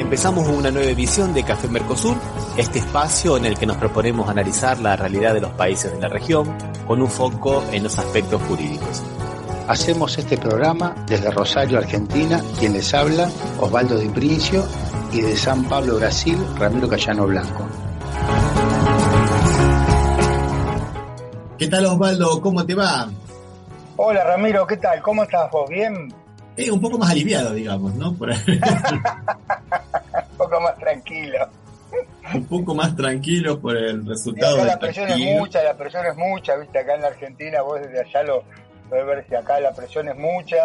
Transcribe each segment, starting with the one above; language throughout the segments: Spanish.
Empezamos una nueva edición de Café Mercosur, este espacio en el que nos proponemos analizar la realidad de los países de la región con un foco en los aspectos jurídicos. Hacemos este programa desde Rosario, Argentina, quien les habla, Osvaldo Di Princio, y de San Pablo, Brasil, Ramiro Cayano Blanco. ¿Qué tal, Osvaldo? ¿Cómo te va? Hola, Ramiro, ¿qué tal? ¿Cómo estás vos? ¿Bien? Un poco más aliviado, digamos, ¿no? Por ahí. Un poco más tranquilo. Un poco más tranquilo por el resultado del partido. La presión es mucha, viste, acá en la Argentina, vos desde allá lo podés ver si acá la presión es mucha.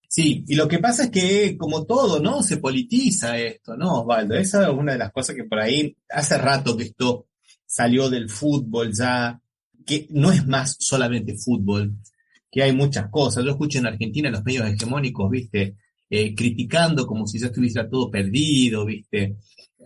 Sí, y lo que pasa es que, como todo, ¿no? Se politiza esto, ¿no, Osvaldo? Esa es una de las cosas que por ahí, hace rato que esto salió del fútbol ya, que no es más solamente fútbol, que hay muchas cosas. Yo escucho en Argentina los medios hegemónicos, viste, criticando como si ya estuviera todo perdido, viste,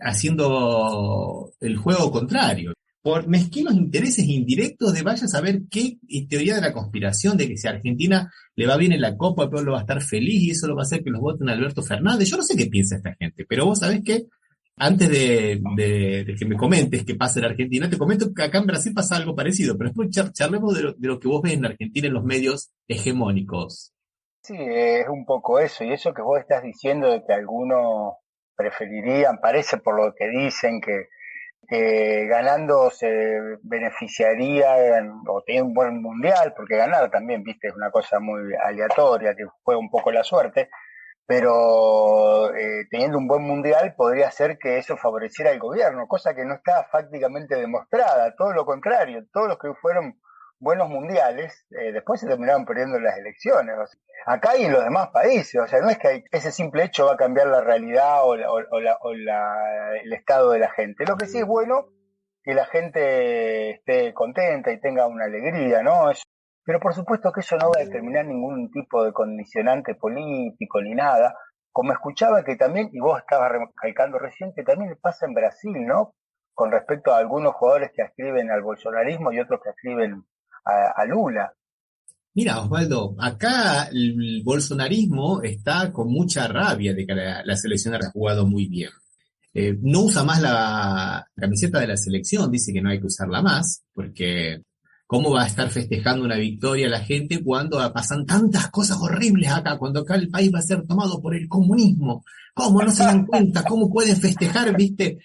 haciendo el juego contrario. Por mezquinos intereses indirectos de vaya a saber qué teoría de la conspiración, de que si a Argentina le va bien en la Copa, el pueblo va a estar feliz y eso lo va a hacer que los voten a Alberto Fernández. Yo no sé qué piensa esta gente, pero vos sabés que antes de que me comentes qué pasa en Argentina, te comento que acá en Brasil pasa algo parecido, pero después charlemos de lo que vos ves en Argentina en los medios hegemónicos. Sí, es un poco eso, y eso que vos estás diciendo de que algunos preferirían, parece por lo que dicen, que ganando se beneficiarían o tiene un buen mundial, porque ganar también, viste, es una cosa muy aleatoria, que juega un poco la suerte, pero teniendo un buen mundial podría ser que eso favoreciera al gobierno, cosa que no está fácticamente demostrada, todo lo contrario, todos los que fueron buenos mundiales después se terminaron perdiendo en las elecciones, o sea, acá y en los demás países, o sea, no es que ese simple hecho va a cambiar la realidad el estado de la gente, lo que sí es bueno que la gente esté contenta y tenga una alegría, ¿no? Pero por supuesto que eso no va a determinar ningún tipo de condicionante político ni nada, como escuchaba que también, y vos estabas recalcando recién, que también pasa en Brasil, ¿no? Con respecto a algunos jugadores que ascriben al bolsonarismo y otros que ascriben a Lula. Mira, Osvaldo, acá el bolsonarismo está con mucha rabia de que la selección ha jugado muy bien. No usa más la camiseta de la selección, dice que no hay que usarla más, porque ¿cómo va a estar festejando una victoria la gente cuando pasan tantas cosas horribles acá, cuando acá el país va a ser tomado por el comunismo? ¿Cómo no se dan cuenta? ¿Cómo pueden festejar, viste?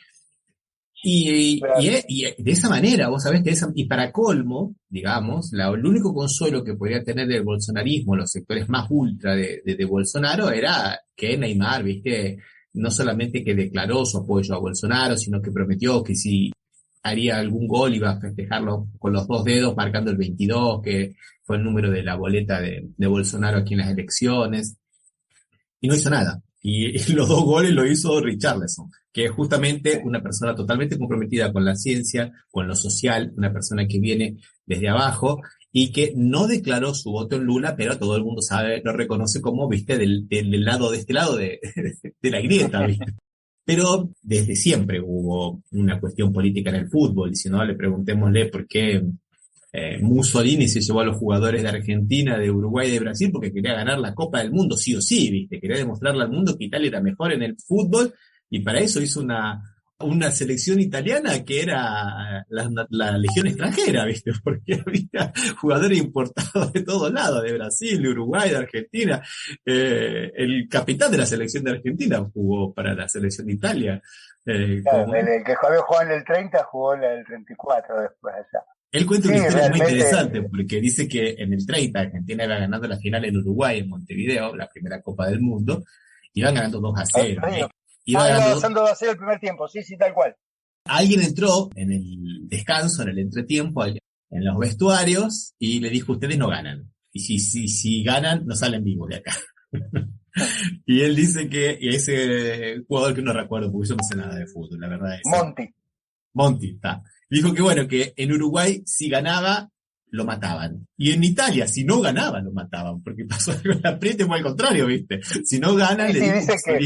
Y de esa manera, vos sabés que y para colmo, digamos, el único consuelo que podría tener el bolsonarismo, los sectores más ultra de Bolsonaro, era que Neymar, viste, no solamente que declaró su apoyo a Bolsonaro, sino que prometió que si haría algún gol iba a festejarlo con los dos dedos, marcando el 22, que fue el número de la boleta de Bolsonaro aquí en las elecciones, y no hizo nada. Y los dos goles lo hizo Richarlison, que es justamente una persona totalmente comprometida con la ciencia, con lo social, una persona que viene desde abajo y que no declaró su voto en Lula, pero todo el mundo sabe, lo reconoce como, viste, del lado de este lado de la grieta, viste. Pero desde siempre hubo una cuestión política en el fútbol, y si no, preguntémosle por qué Mussolini se llevó a los jugadores de Argentina, de Uruguay y de Brasil porque quería ganar la Copa del Mundo, sí o sí, ¿viste? Quería demostrarle al mundo que Italia era mejor en el fútbol y para eso hizo una selección italiana que era la legión extranjera, ¿viste? Porque había jugadores importados de todos lados, de Brasil, de Uruguay, de Argentina. El capitán de la selección de Argentina jugó para la selección de Italia. Claro, el que había jugado en el 30 jugó en el 34 después allá. Él cuenta una historia muy interesante porque dice que en el 30 Argentina iba ganando la final en Uruguay, en Montevideo, la primera Copa del Mundo, iban ganando 2-0. Iba ganando 2-0 el primer tiempo, sí, tal cual. Alguien entró en el descanso, en el entretiempo, en los vestuarios y le dijo, ustedes no ganan. Y si ganan, no salen vivos de acá. Y él dice que ese jugador que no recuerdo porque yo no sé nada de fútbol, la verdad es. Monti, está. Dijo que bueno, que en Uruguay si ganaba, lo mataban. Y en Italia, si no ganaba, lo mataban. Porque pasó algo en la Priete, fue al contrario, ¿viste? Si no ganan, sí, le dice que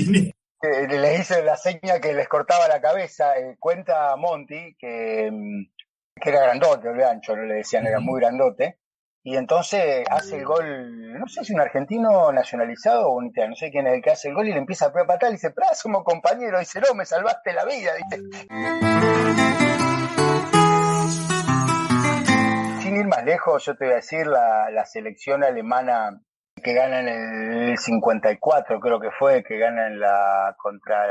les hice la seña que les cortaba la cabeza. Cuenta Monti que era grandote, el gancho, no le decían, era muy grandote. y entonces hace el gol, no sé si un argentino nacionalizado o un italiano, no sé quién es el que hace el gol, y le empieza a patar y dice, pero somos compañeros, dice, no, me salvaste la vida, ¿viste? Sin ir más lejos, yo te voy a decir, la selección alemana que gana en el 54, creo que fue, que gana en contra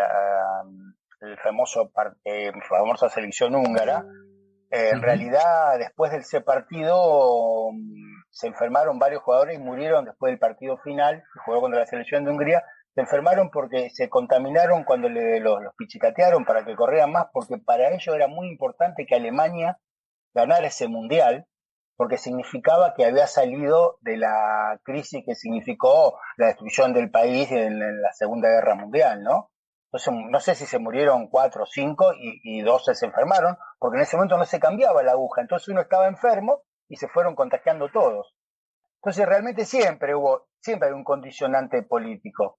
el famosa selección húngara. En realidad, después de ese partido, se enfermaron varios jugadores y murieron después del partido final, que jugó contra la selección de Hungría. Se enfermaron porque se contaminaron cuando los pichicatearon para que corrieran más, porque para ellos era muy importante que Alemania ganara ese mundial, porque significaba que había salido de la crisis que significó la destrucción del país en la Segunda Guerra Mundial, ¿no? Entonces, no sé si se murieron 4 o 5 y 12 se enfermaron, porque en ese momento no se cambiaba la aguja. Entonces uno estaba enfermo y se fueron contagiando todos. Entonces realmente siempre hay un condicionante político.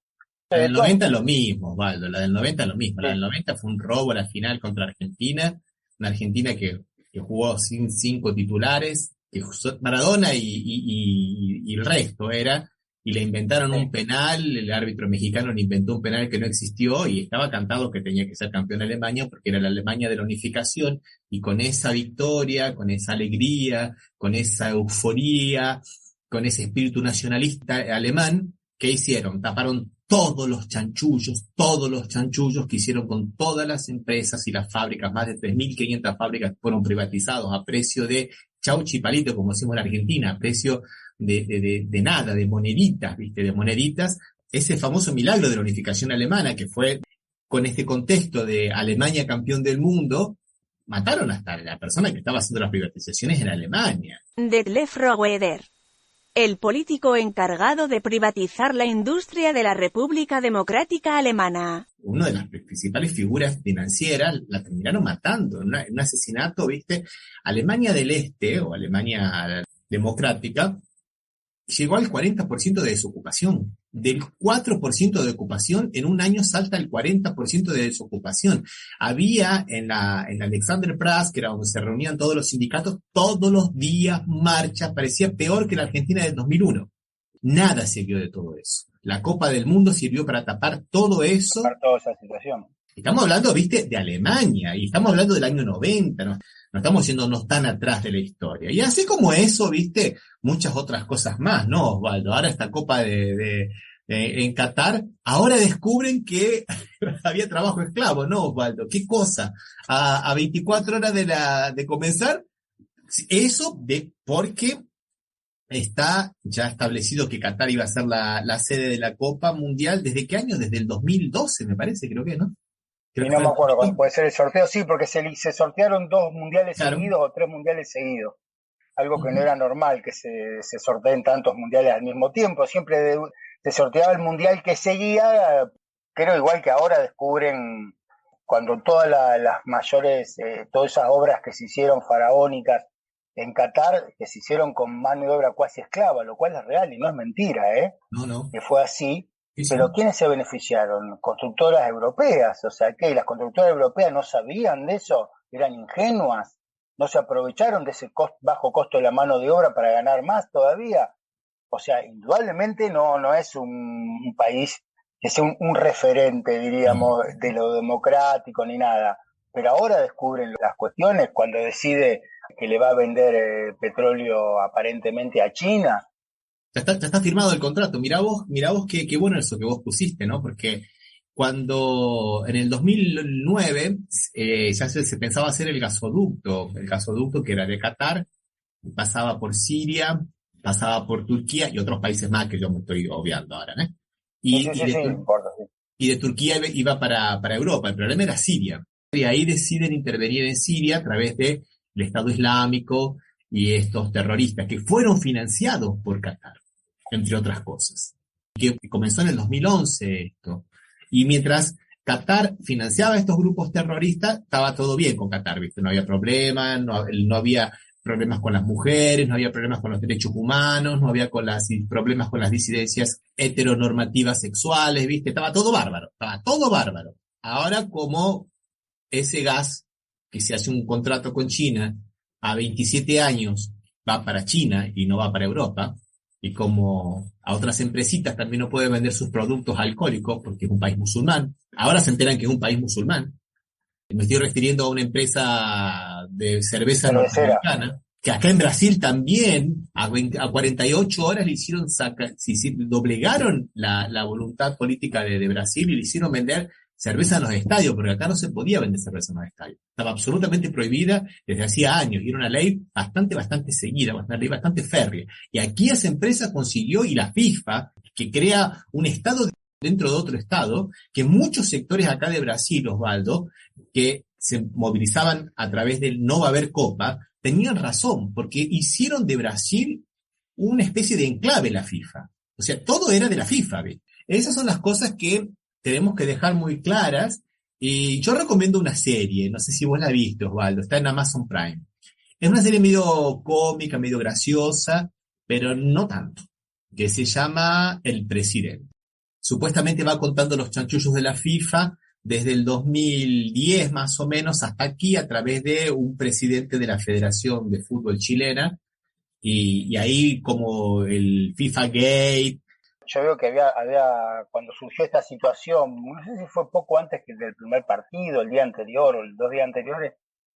La del 90 lo mismo, Osvaldo, la del 90 lo mismo. La del 90 fue un robo a la final contra Argentina, una Argentina que jugó sin 5 titulares, que Maradona y el resto era, y le inventaron un penal, el árbitro mexicano le inventó un penal que no existió y estaba cantado que tenía que ser campeón Alemania porque era la Alemania de la unificación, y con esa victoria, con esa alegría, con esa euforía, con ese espíritu nacionalista alemán, ¿qué hicieron? Taparon todos los chanchullos que hicieron con todas las empresas y las fábricas, más de 3.500 fábricas fueron privatizados a precio de chauchi palito, como decimos en Argentina, a precio de nada, de moneditas, ¿viste? De moneditas. Ese famoso milagro de la unificación alemana, que fue con este contexto de Alemania campeón del mundo, mataron hasta la persona que estaba haciendo las privatizaciones en Alemania. Detlef Rohweder, el político encargado de privatizar la industria de la República Democrática Alemana. Una de las principales figuras financieras la terminaron matando en un asesinato, ¿viste? Alemania del Este, o Alemania Democrática, llegó al 40% de desocupación. Del 4% de ocupación, en un año salta al 40% de desocupación. Había en la Alexanderplatz, que era donde se reunían todos los sindicatos, todos los días marchas, parecía peor que la Argentina del 2001. Nada sirvió de todo eso. La Copa del Mundo sirvió para tapar todo eso. Tapar toda esa situación. Estamos hablando, ¿viste?, de Alemania, y estamos hablando del año 90, no estamos yéndonos tan atrás de la historia. Y así como eso, ¿viste?, muchas otras cosas más, ¿no, Osvaldo? Ahora esta Copa en Qatar, ahora descubren que había trabajo esclavo, ¿no, Osvaldo? ¿Qué cosa? A 24 horas de comenzar, eso porque está ya establecido que Qatar iba a ser la sede de la Copa Mundial. ¿Desde qué año? Desde el 2012, me parece, creo que, ¿no? Y no me acuerdo cuándo puede ser el sorteo, sí, porque se sortearon 2 mundiales seguidos o 3 mundiales seguidos. Algo que no era normal, que se sorteen tantos mundiales al mismo tiempo. Siempre se sorteaba el mundial que seguía, creo igual que ahora descubren cuando todas las mayores, todas esas obras que se hicieron faraónicas en Qatar, que se hicieron con mano de obra cuasi esclava, lo cual es real y no es mentira, No. Que fue así. Sí. Pero ¿quiénes se beneficiaron? Constructoras europeas, o sea, ¿qué? ¿Las constructoras europeas no sabían de eso? ¿Eran ingenuas? ¿No se aprovecharon de ese bajo costo de la mano de obra para ganar más todavía? O sea, indudablemente no es un país que sea un referente, diríamos, de lo democrático ni nada. Pero ahora descubren las cuestiones cuando decide que le va a vender petróleo aparentemente a China. Ya está firmado el contrato. Mirá vos qué bueno eso que vos pusiste, ¿no? Porque cuando en el 2009 ya se pensaba hacer el gasoducto que era de Qatar, pasaba por Siria, pasaba por Turquía y otros países más que yo me estoy obviando ahora, ¿no? Y de Turquía iba para Europa. El problema era Siria. Y ahí deciden intervenir en Siria a través del Estado Islámico y estos terroristas que fueron financiados por Qatar, entre otras cosas. Que comenzó en el 2011 esto. Y mientras Qatar financiaba a estos grupos terroristas, estaba todo bien con Qatar, ¿viste? No había problemas, no había problemas con las mujeres, no había problemas con los derechos humanos, no había problemas con las disidencias heteronormativas sexuales, ¿viste? Estaba todo bárbaro. Ahora, como ese gas que se hace un contrato con China a 27 años va para China y no va para Europa, y como a otras empresitas también no puede vender sus productos alcohólicos porque es un país musulmán. Ahora se enteran que es un país musulmán. Me estoy refiriendo a una empresa de cerveza norteamericana, que acá en Brasil también a 48 horas le hicieron doblegaron la voluntad política de Brasil y le hicieron vender cerveza en los estadios, porque acá no se podía vender cerveza en los estadios. Estaba absolutamente prohibida desde hacía años, y era una ley bastante seguida, una ley bastante férrea. Y aquí esa empresa consiguió, y la FIFA, que crea un estado dentro de otro estado, que muchos sectores acá de Brasil, Osvaldo, que se movilizaban a través del no va a haber copa, tenían razón, porque hicieron de Brasil una especie de enclave la FIFA. O sea, todo era de la FIFA, ¿ves? Esas son las cosas que tenemos que dejar muy claras, y yo recomiendo una serie, no sé si vos la viste, Osvaldo, está en Amazon Prime. Es una serie medio cómica, medio graciosa, pero no tanto, que se llama El Presidente. Supuestamente va contando los chanchullos de la FIFA desde el 2010 más o menos hasta aquí, a través de un presidente de la Federación de Fútbol Chilena, y ahí como el FIFA Gate. Yo veo que había cuando surgió esta situación, no sé si fue poco antes que del primer partido, el día anterior o los 2 días anteriores,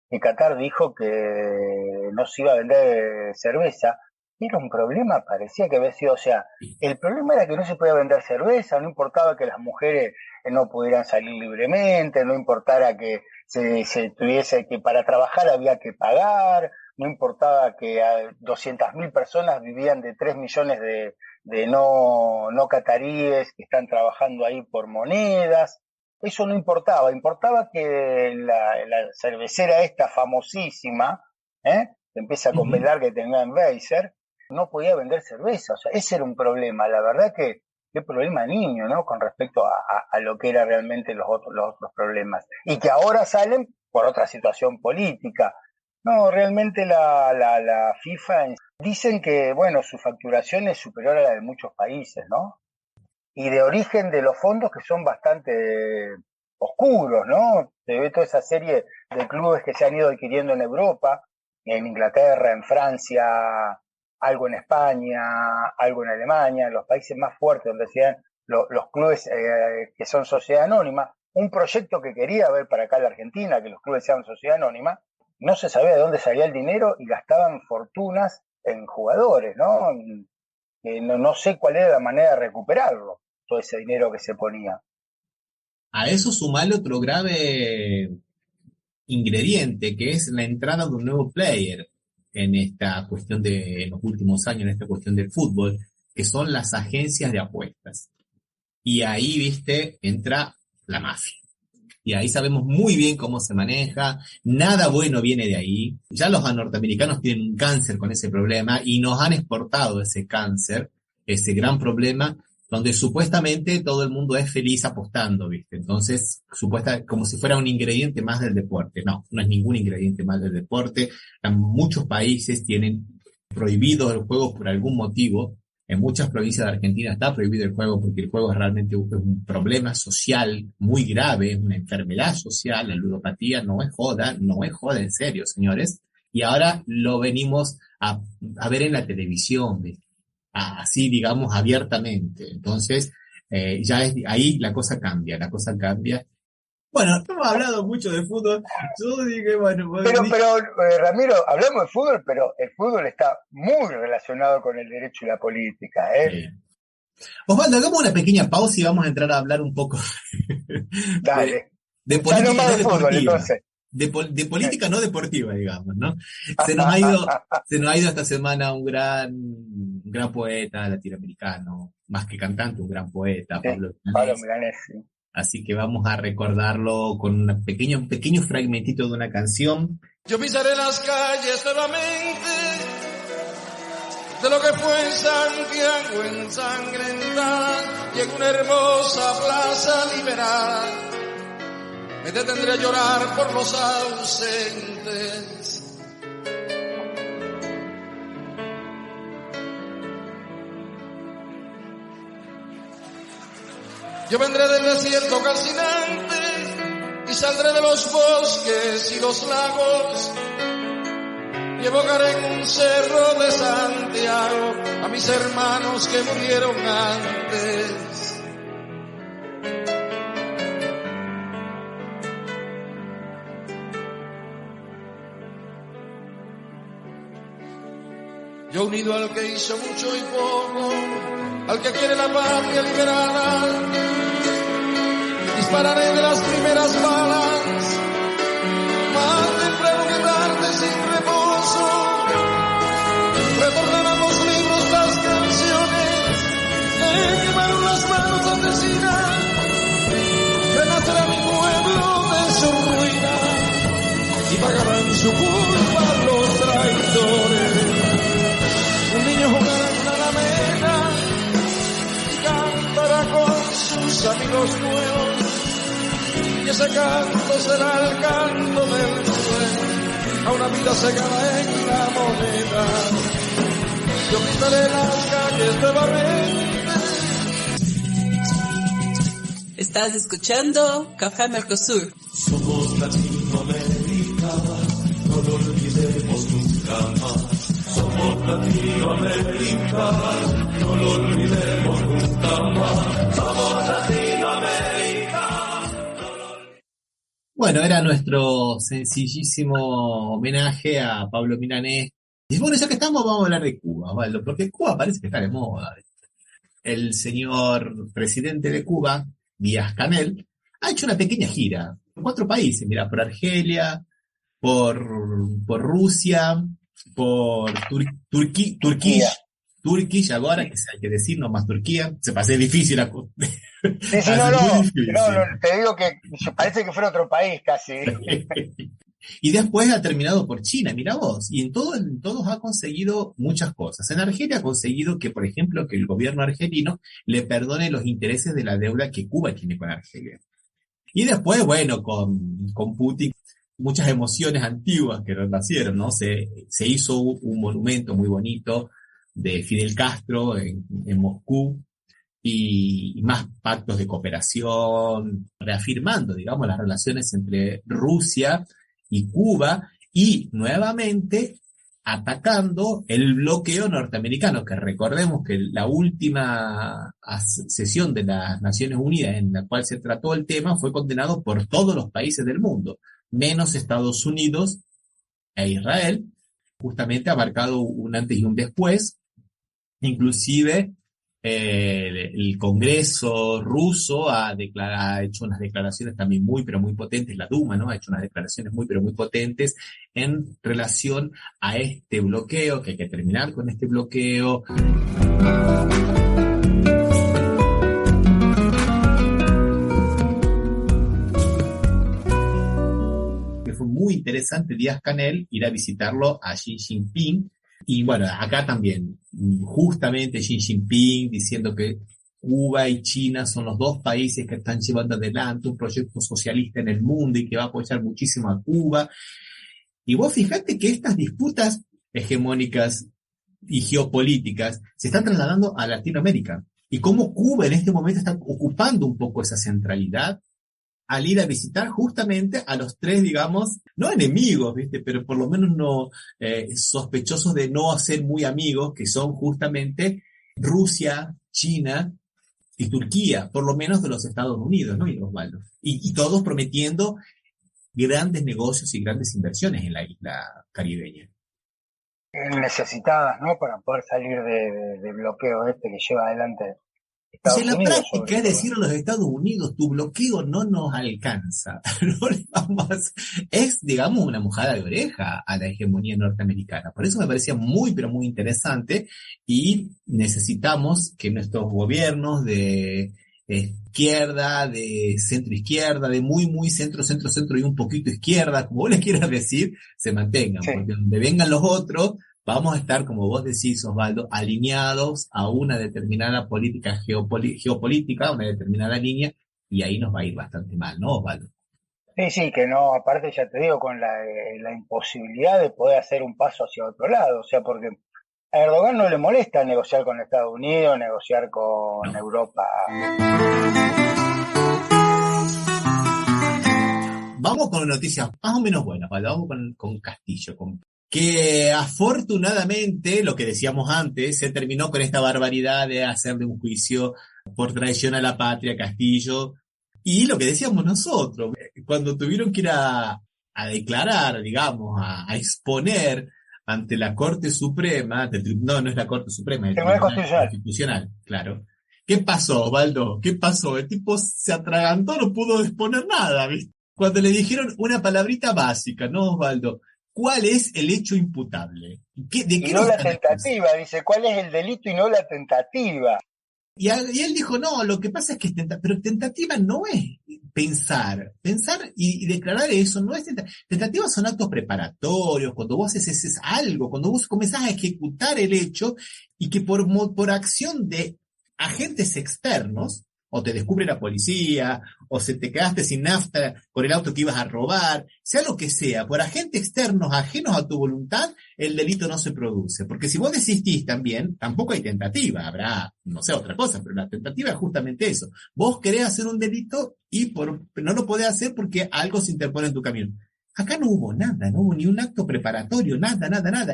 que Qatar dijo que no se iba a vender cerveza. Era un problema, parecía que había sido, o sea, el problema era que no se podía vender cerveza, no importaba que las mujeres no pudieran salir libremente, no importara que se tuviese que para trabajar había que pagar, no importaba que 200.000 personas vivían de 3 millones de no cataríes que están trabajando ahí por monedas. Eso no importaba, importaba que la cervecera esta famosísima, empieza con B larga que tenía en Weiser, no podía vender cerveza. O sea, ese era un problema, la verdad que qué problema niño, ¿no? Con respecto a lo que eran realmente los otros problemas. Y que ahora salen por otra situación política. No, realmente la FIFA dicen que, bueno, su facturación es superior a la de muchos países, ¿no? Y de origen de los fondos que son bastante oscuros, ¿no? Se ve toda esa serie de clubes que se han ido adquiriendo en Europa, en Inglaterra, en Francia, algo en España, algo en Alemania, los países más fuertes donde se dan los clubes que son sociedad anónima. Un proyecto que quería ver para acá en la Argentina, que los clubes sean sociedad anónima, no se sabía de dónde salía el dinero y gastaban fortunas en jugadores, ¿no? No sé cuál era la manera de recuperarlo, todo ese dinero que se ponía. A eso sumarle otro grave ingrediente, que es la entrada de un nuevo player en esta cuestión en los últimos años, en esta cuestión del fútbol, que son las agencias de apuestas. Y ahí, viste, entra la mafia. Y ahí sabemos muy bien cómo se maneja, nada bueno viene de ahí. Ya los norteamericanos tienen un cáncer con ese problema y nos han exportado ese cáncer, ese gran problema, donde supuestamente todo el mundo es feliz apostando, ¿viste? Entonces, como si fuera un ingrediente más del deporte. No, no es ningún ingrediente más del deporte. Muchos países tienen prohibido el juego por algún motivo. En muchas provincias de Argentina está prohibido el juego porque el juego es realmente un problema social muy grave, es una enfermedad social. La ludopatía no es joda en serio, señores. Y ahora lo venimos a ver en la televisión, ¿viste? Así, digamos, abiertamente. Entonces, ahí la cosa cambia. Bueno, no hemos hablado mucho de fútbol. Yo dije, bueno... Pero Ramiro, hablamos de fútbol, pero el fútbol está muy relacionado con el derecho y la política, ¿eh? Sí. Osvaldo, hagamos una pequeña pausa y vamos a entrar a hablar un poco Dale. de política no deportiva. Fútbol, entonces. De política no deportiva, digamos, ¿no? Se nos ha ido esta semana un gran poeta latinoamericano, más que cantante, un gran poeta, sí, Pablo Milanés. Sí. Así que vamos a recordarlo con un pequeño fragmentito de una canción. Yo pisaré las calles nuevamente de lo que fue en Santiago ensangrentada y en una hermosa plaza liberal me detendré a llorar por los ausentes. Yo vendré del desierto calcinante y saldré de los bosques y los lagos y evocaré en un cerro de Santiago a mis hermanos que murieron antes. Yo unido al que hizo mucho y poco, al que quiere la patria liberada, dispararé de las primeras balas, más temprano que tarde sin reposo. Retornarán los libros, las canciones, que quemaron las manos asesinas, renacerá mi pueblo de su ruina y pagarán su culpa los traidores. Un niño jugará en una alameda y cantará con sus amigos nuevos, y ese canto será el canto del sueño a una vida secada en la moneda. Yo pintaré las calles de Barrente. Estás escuchando Café Mercosur. Somos Latinoamérica, no lo olvidemos nunca más. Somos Latinoamérica, no lo olvidemos nunca más. Somos Latinoamérica. Bueno, era nuestro sencillísimo homenaje a Pablo Milanés. Y bueno, ya que estamos, vamos a hablar de Cuba, Osvaldo, porque Cuba parece que está de moda. El señor presidente de Cuba, Díaz-Canel, ha hecho una pequeña gira por 4 países, mira, por Argelia, por Rusia, por Turquía, ahora que hay que decir nomás Turquía, se pasé difícil a... Sí, no, te digo que parece que fuera otro país casi. Y después ha terminado por China, mira vos, y en todos ha conseguido muchas cosas. En Argelia ha conseguido que, por ejemplo, que el gobierno argelino le perdone los intereses de la deuda que Cuba tiene con Argelia. Y después, bueno, con Putin, muchas emociones antiguas que renacieron, ¿no? Se hizo un monumento muy bonito de Fidel Castro en Moscú, y más pactos de cooperación, reafirmando, digamos, las relaciones entre Rusia y Cuba, y nuevamente atacando el bloqueo norteamericano, que recordemos que la última sesión de las Naciones Unidas en la cual se trató el tema fue condenado por todos los países del mundo, menos Estados Unidos e Israel. Justamente ha marcado un antes y un después. Inclusive el Congreso ruso ha hecho unas declaraciones también muy, pero muy potentes, la Duma, ¿no? Ha hecho unas declaraciones muy, pero muy potentes en relación a este bloqueo, que hay que terminar con este bloqueo. Que fue muy interesante Díaz-Canel ir a visitarlo a Xi Jinping. Y bueno, acá también, justamente Xi Jinping diciendo que Cuba y China son los 2 países que están llevando adelante un proyecto socialista en el mundo y que va a apoyar muchísimo a Cuba. Y vos fijate que estas disputas hegemónicas y geopolíticas se están trasladando a Latinoamérica. Y cómo Cuba en este momento está ocupando un poco esa centralidad al ir a visitar justamente a los 3, digamos, no enemigos, ¿viste? Pero por lo menos no sospechosos de no ser muy amigos, que son justamente Rusia, China y Turquía, por lo menos de los Estados Unidos, ¿no? Y todos prometiendo grandes negocios y grandes inversiones en la isla caribeña. Necesitadas, ¿no? Para poder salir de bloqueo que lleva adelante Estados Unidos. En la práctica, es decir, a los Estados Unidos, tu bloqueo no nos alcanza. No le vamos, es, digamos, una mojada de oreja a la hegemonía norteamericana. Por eso me parecía muy, pero muy interesante, y necesitamos que nuestros gobiernos de izquierda, de centro izquierda, de muy, muy centro y un poquito izquierda, como vos les quieras decir, se mantengan, sí. Porque donde vengan los otros, vamos a estar, como vos decís, Osvaldo, alineados a una determinada política geopolítica, una determinada línea, y ahí nos va a ir bastante mal, ¿no, Osvaldo? Sí, que no, aparte ya te digo, con la imposibilidad de poder hacer un paso hacia otro lado, o sea, porque a Erdogan no le molesta negociar con Estados Unidos, negociar con Europa. Vamos con noticias más o menos buenas, ¿vale? Vamos con Castillo, con que afortunadamente, lo que decíamos antes, se terminó con esta barbaridad de hacerle un juicio por traición a la patria a Castillo. Y lo que decíamos nosotros, cuando tuvieron que ir a declarar, digamos, a exponer ante la Corte Suprema, no es la Corte Suprema, es el Tribunal Constitucional, claro. ¿Qué pasó, Osvaldo? ¿Qué pasó? El tipo se atragantó, no pudo exponer nada, ¿viste? Cuando le dijeron una palabrita básica, ¿no, Osvaldo? ¿Cuál es el hecho imputable? ¿De qué y no la tentativa, dice, ¿cuál es el delito y no la tentativa? Y él dijo, no, lo que pasa es que pero tentativa no es pensar y declarar eso no es tentativa. Tentativas son actos preparatorios, cuando vos haces algo, cuando vos comenzás a ejecutar el hecho y que por acción de agentes externos, o te descubre la policía, o se te quedaste sin nafta con el auto que ibas a robar, sea lo que sea, por agentes externos ajenos a tu voluntad, el delito no se produce. Porque si vos desistís también, tampoco hay tentativa, habrá, no sé, otra cosa, pero la tentativa es justamente eso. Vos querés hacer un delito y no lo podés hacer porque algo se interpone en tu camino. Acá no hubo nada, no hubo ni un acto preparatorio, nada.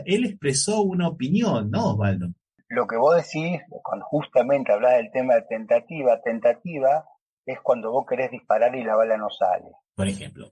Él expresó una opinión, ¿no, Osvaldo? Lo que vos decís, cuando justamente hablás del tema de tentativa es cuando vos querés disparar y la bala no sale. Por ejemplo.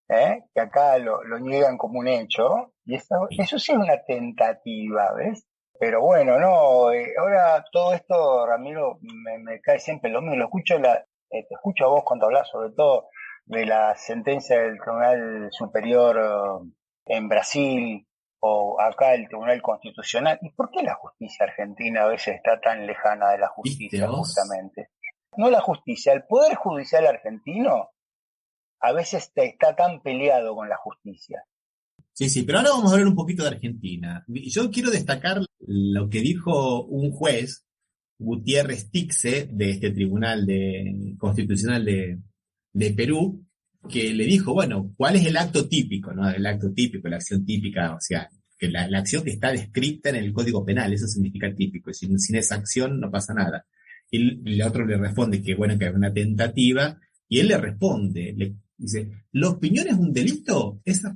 Que acá lo niegan como un hecho, y eso sí es una tentativa, ¿ves? Pero bueno, no, ahora todo esto, Ramiro, me cae siempre lo mismo, te escucho a vos cuando hablas sobre todo de la sentencia del Tribunal Superior en Brasil, o acá el Tribunal Constitucional. ¿Y por qué la justicia argentina a veces está tan lejana de la justicia, justamente? No la justicia, el Poder Judicial argentino a veces está tan peleado con la justicia. Sí, pero ahora vamos a hablar un poquito de Argentina. Yo quiero destacar lo que dijo un juez, Gutiérrez Tixe, de este Tribunal Constitucional de Perú, que le dijo, bueno, ¿cuál es el acto típico, no? El acto típico, la acción típica, o sea, que la acción que está descrita en el Código Penal, eso significa típico, y sin esa acción no pasa nada. Y el otro le responde que, bueno, que es una tentativa, y él le responde, dice, ¿la opinión es un delito? Esa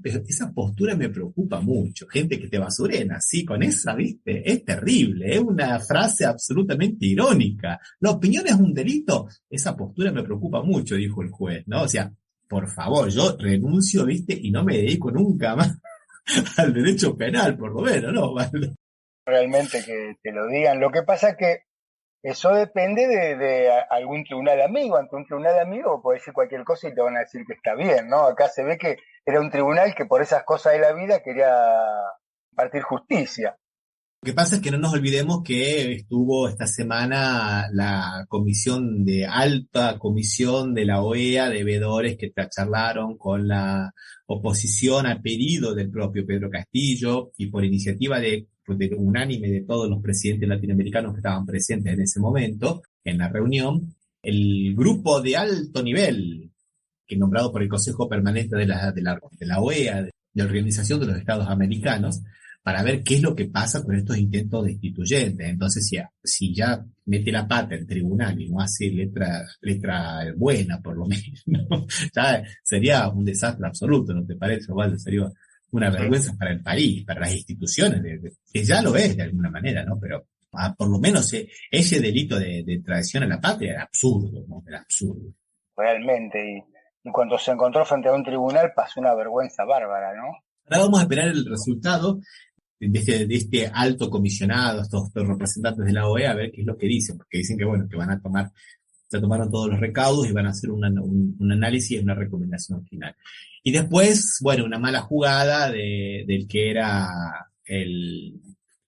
postura me preocupa mucho. Gente que te basurena así con esa, ¿viste? Es terrible, es una frase absolutamente irónica. ¿La opinión es un delito? Esa postura me preocupa mucho, dijo el juez, ¿no? O sea, por favor, yo renuncio, ¿viste? Y no me dedico nunca más al derecho penal, por lo menos, ¿no? Realmente que te lo digan. Lo que pasa es que eso depende de algún tribunal amigo. Ante un tribunal amigo puedes decir cualquier cosa y te van a decir que está bien, ¿no? Acá se ve que era un tribunal que por esas cosas de la vida quería impartir justicia. Lo que pasa es que no nos olvidemos que estuvo esta semana la alta comisión de la OEA de veedores que charlaron con la oposición a pedido del propio Pedro Castillo y por iniciativa de unánime de todos los presidentes latinoamericanos que estaban presentes en ese momento, en la reunión, el grupo de alto nivel, que nombrado por el Consejo Permanente de la OEA, de Organización de los Estados Americanos, para ver qué es lo que pasa con estos intentos destituyentes. Entonces, si ya mete la pata el tribunal y no hace letra buena, por lo menos, ¿no? Ya sería un desastre absoluto, ¿no te parece, Osvaldo? Sería una vergüenza para el país, para las instituciones, que ya lo es de alguna manera, ¿no? Pero por lo menos ese delito de traición a la patria era absurdo, ¿no? Era absurdo. Realmente, y cuando se encontró frente a un tribunal pasó una vergüenza bárbara, ¿no? Ahora vamos a esperar el resultado de este alto comisionado, estos representantes de la OEA, a ver qué es lo que dicen, porque dicen que, bueno, que se tomaron todos los recaudos y van a hacer un análisis y una recomendación final. Y después, bueno, una mala jugada del que era el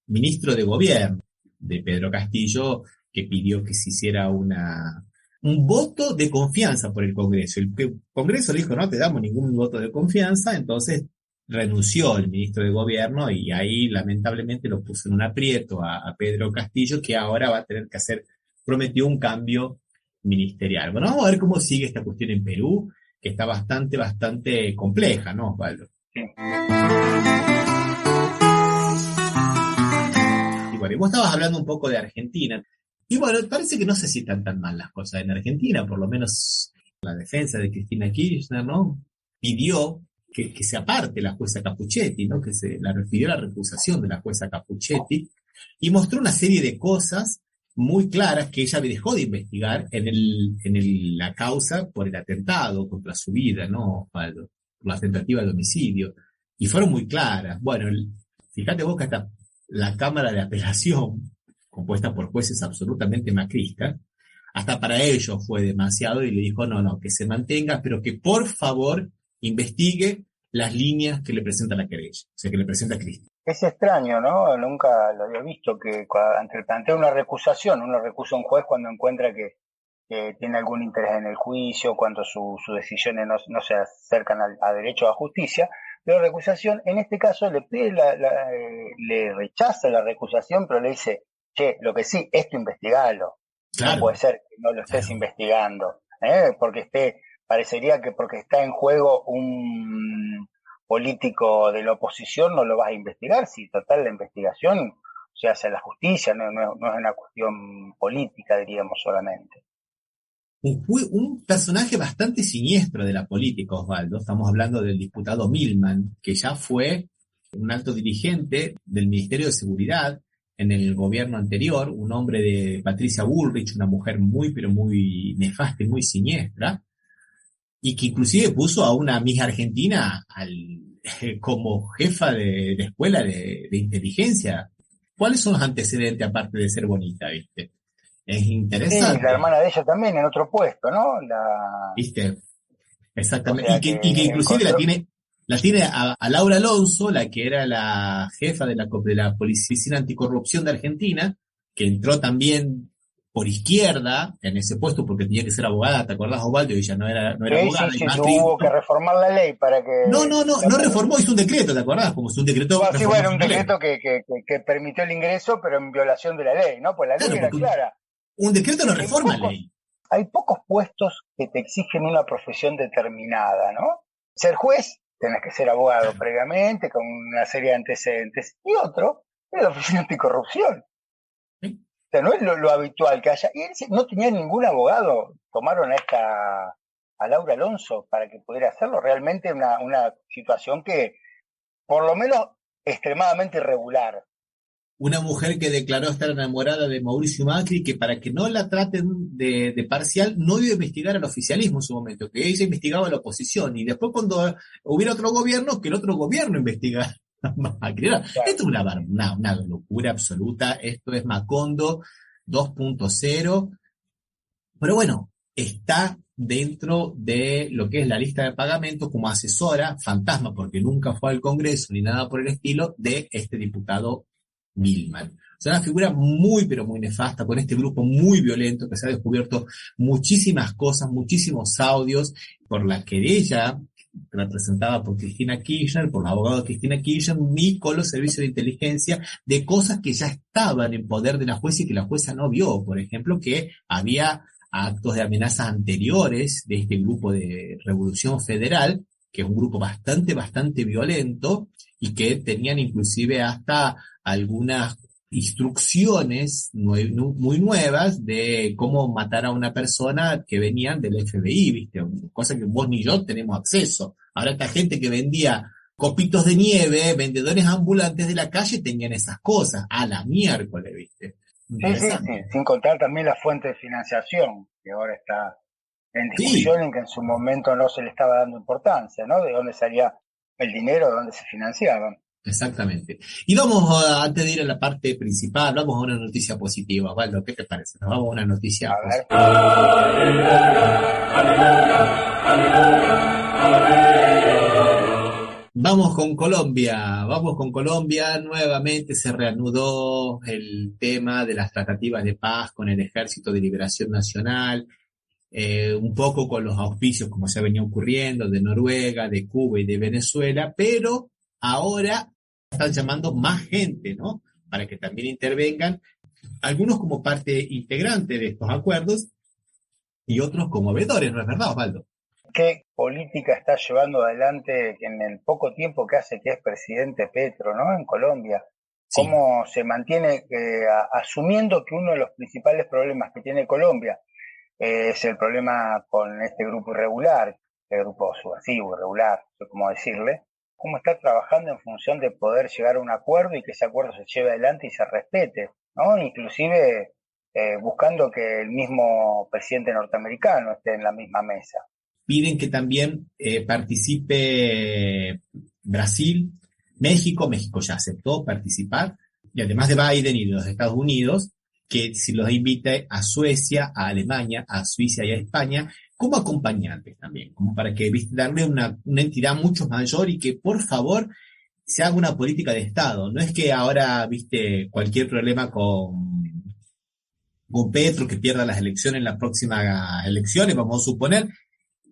ministro de gobierno de Pedro Castillo, que pidió que se hiciera un voto de confianza por el Congreso. El Congreso le dijo, no te damos ningún voto de confianza, entonces renunció el ministro de gobierno y ahí lamentablemente lo puso en un aprieto a Pedro Castillo, que ahora va a tener que prometió un cambio ministerial. Bueno, vamos a ver cómo sigue esta cuestión en Perú, que está bastante compleja, ¿no, Osvaldo? Sí. Y bueno, y vos estabas hablando un poco de Argentina. Y bueno, parece que no se citan tan mal las cosas en Argentina, por lo menos la defensa de Cristina Kirchner, ¿no? Pidió que se aparte la jueza Capuchetti, ¿no? Que se la refirió a la recusación de la jueza Capuchetti, y mostró una serie de cosas muy claras que ella dejó de investigar en la causa por el atentado contra su vida, ¿no, Osvaldo? Por la tentativa de homicidio. Y fueron muy claras. Bueno, fíjate vos que hasta la Cámara de Apelación, compuesta por jueces absolutamente macristas, hasta para ellos fue demasiado y le dijo, no, que se mantenga, pero que por favor investigue las líneas que le presenta la querella, o sea, que le presenta Cristina. Es extraño, ¿no? Nunca lo había visto que ante el planteo de una recusación, uno recusa a un juez cuando encuentra que tiene algún interés en el juicio, cuando sus decisiones no se acercan a derecho a justicia, pero recusación, en este caso le pide le rechaza la recusación, pero le dice, che, lo que sí, esto investigalo. Claro. No puede ser que no lo estés investigando, porque parecería que porque está en juego un político de la oposición no lo vas a investigar, si total la investigación se hace a la justicia, no es una cuestión política, diríamos solamente. Un personaje bastante siniestro de la política, Osvaldo. Estamos hablando del diputado Milman, que ya fue un alto dirigente del Ministerio de Seguridad en el gobierno anterior, un hombre de Patricia Bullrich, una mujer muy, pero muy nefasta y muy siniestra, y que inclusive puso a una Miss Argentina como jefa de escuela de inteligencia. ¿Cuáles son los antecedentes aparte de ser bonita, viste? Es interesante. Sí, la hermana de ella también en otro puesto, ¿no? ¿Viste? Exactamente. O sea, y que inclusive la tiene a Laura Alonso, la que era la jefa de la Policía Anticorrupción de Argentina, que entró también por izquierda en ese puesto porque tenía que ser abogada, ¿te acordás, Osvaldo? Y ella no era abogada. Sí, hubo que reformar la ley para que... No reformó, hizo un decreto, ¿te acordás? Como si un decreto... Sí, bueno, un decreto que permitió el ingreso, pero en violación de la ley, ¿no? Pues la ley era clara. Un decreto no reforma la ley. Hay pocos puestos que te exigen una profesión determinada, ¿no? Ser juez, tenés que ser abogado previamente, con una serie de antecedentes, y otro es la oficina anticorrupción. ¿Sí? O sea, no es lo habitual que haya. Y él no tenía ningún abogado. Tomaron a Laura Alonso para que pudiera hacerlo. Realmente una situación que, por lo menos, extremadamente irregular. Una mujer que declaró estar enamorada de Mauricio Macri, que para que no la traten de parcial, no iba a investigar al oficialismo en su momento, que ella investigaba a la oposición, y después cuando hubiera otro gobierno, que el otro gobierno investigara a Macri. Claro. Esto es una locura absoluta, esto es Macondo 2.0, pero bueno, está dentro de lo que es la lista de pagamentos como asesora, fantasma, porque nunca fue al Congreso ni nada por el estilo, de este diputado Milman. O sea, una figura muy, pero muy nefasta, con este grupo muy violento que se ha descubierto muchísimas cosas, muchísimos audios, por la querella representada por Cristina Kirchner, por la abogada Cristina Kirchner, ni con los servicios de inteligencia, de cosas que ya estaban en poder de la jueza y que la jueza no vio. Por ejemplo, que había actos de amenazas anteriores de este grupo de Revolución Federal, que es un grupo bastante violento, y que tenían inclusive hasta algunas instrucciones muy nuevas de cómo matar a una persona que venían del FBI, ¿viste? Cosa que vos ni yo tenemos acceso. Ahora esta gente que vendía copitos de nieve, vendedores ambulantes de la calle, tenían esas cosas. A la miércoles, ¿viste? Sí. Sin contar también la fuente de financiación, que ahora está en discusión, en que en su momento no se le estaba dando importancia, ¿no? De dónde salía el dinero, de dónde se financiaban. Exactamente. Y vamos, antes de ir a la parte principal, vamos a una noticia positiva. Osvaldo, ¿qué te parece? Nos vamos a una noticia positiva. Vamos con Colombia. Nuevamente se reanudó el tema de las tratativas de paz con el Ejército de Liberación Nacional, un poco con los auspicios, como se venía ocurriendo, de Noruega, de Cuba y de Venezuela, pero ahora están llamando más gente, ¿no? Para que también intervengan, algunos como parte integrante de estos acuerdos y otros como veedores, ¿no es verdad, Osvaldo? ¿Qué política está llevando adelante en el poco tiempo que hace que es presidente Petro, ¿no? En Colombia. Sí. ¿Cómo se mantiene asumiendo que uno de los principales problemas que tiene Colombia es el problema con este grupo irregular, el grupo subversivo, irregular, no sé cómo decirle, cómo está trabajando en función de poder llegar a un acuerdo y que ese acuerdo se lleve adelante y se respete, ¿no? Inclusive buscando que el mismo presidente norteamericano esté en la misma mesa. Piden que también participe Brasil, México ya aceptó participar, y además de Biden y de los Estados Unidos, que si los invite a Suecia, a Alemania, a Suiza y a España, como acompañantes también, como para que darle una entidad mucho mayor y que por favor se haga una política de Estado. No es que ahora, cualquier problema con Petro, que pierda las elecciones en las próximas elecciones, vamos a suponer,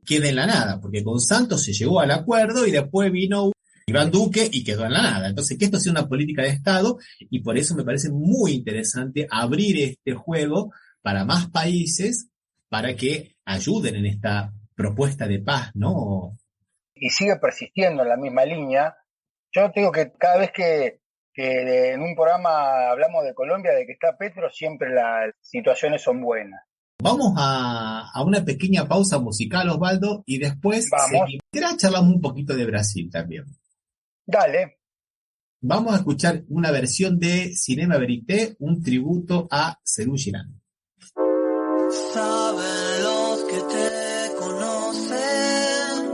quede en la nada, porque con Santos se llegó al acuerdo y después vino Iván Duque y quedó en la nada. Entonces, que esto sea una política de Estado, y por eso me parece muy interesante abrir este juego para más países, para que ayuden en esta propuesta de paz, ¿no? Y sigue persistiendo en la misma línea. Yo te digo que cada vez que en un programa hablamos de Colombia, de que está Petro, siempre las situaciones son buenas. Vamos a una pequeña pausa musical, Osvaldo, y después charlamos un poquito de Brasil también. Dale. Vamos a escuchar una versión de Cinema Verité, un tributo a Serú Girán. Saben los que te conocen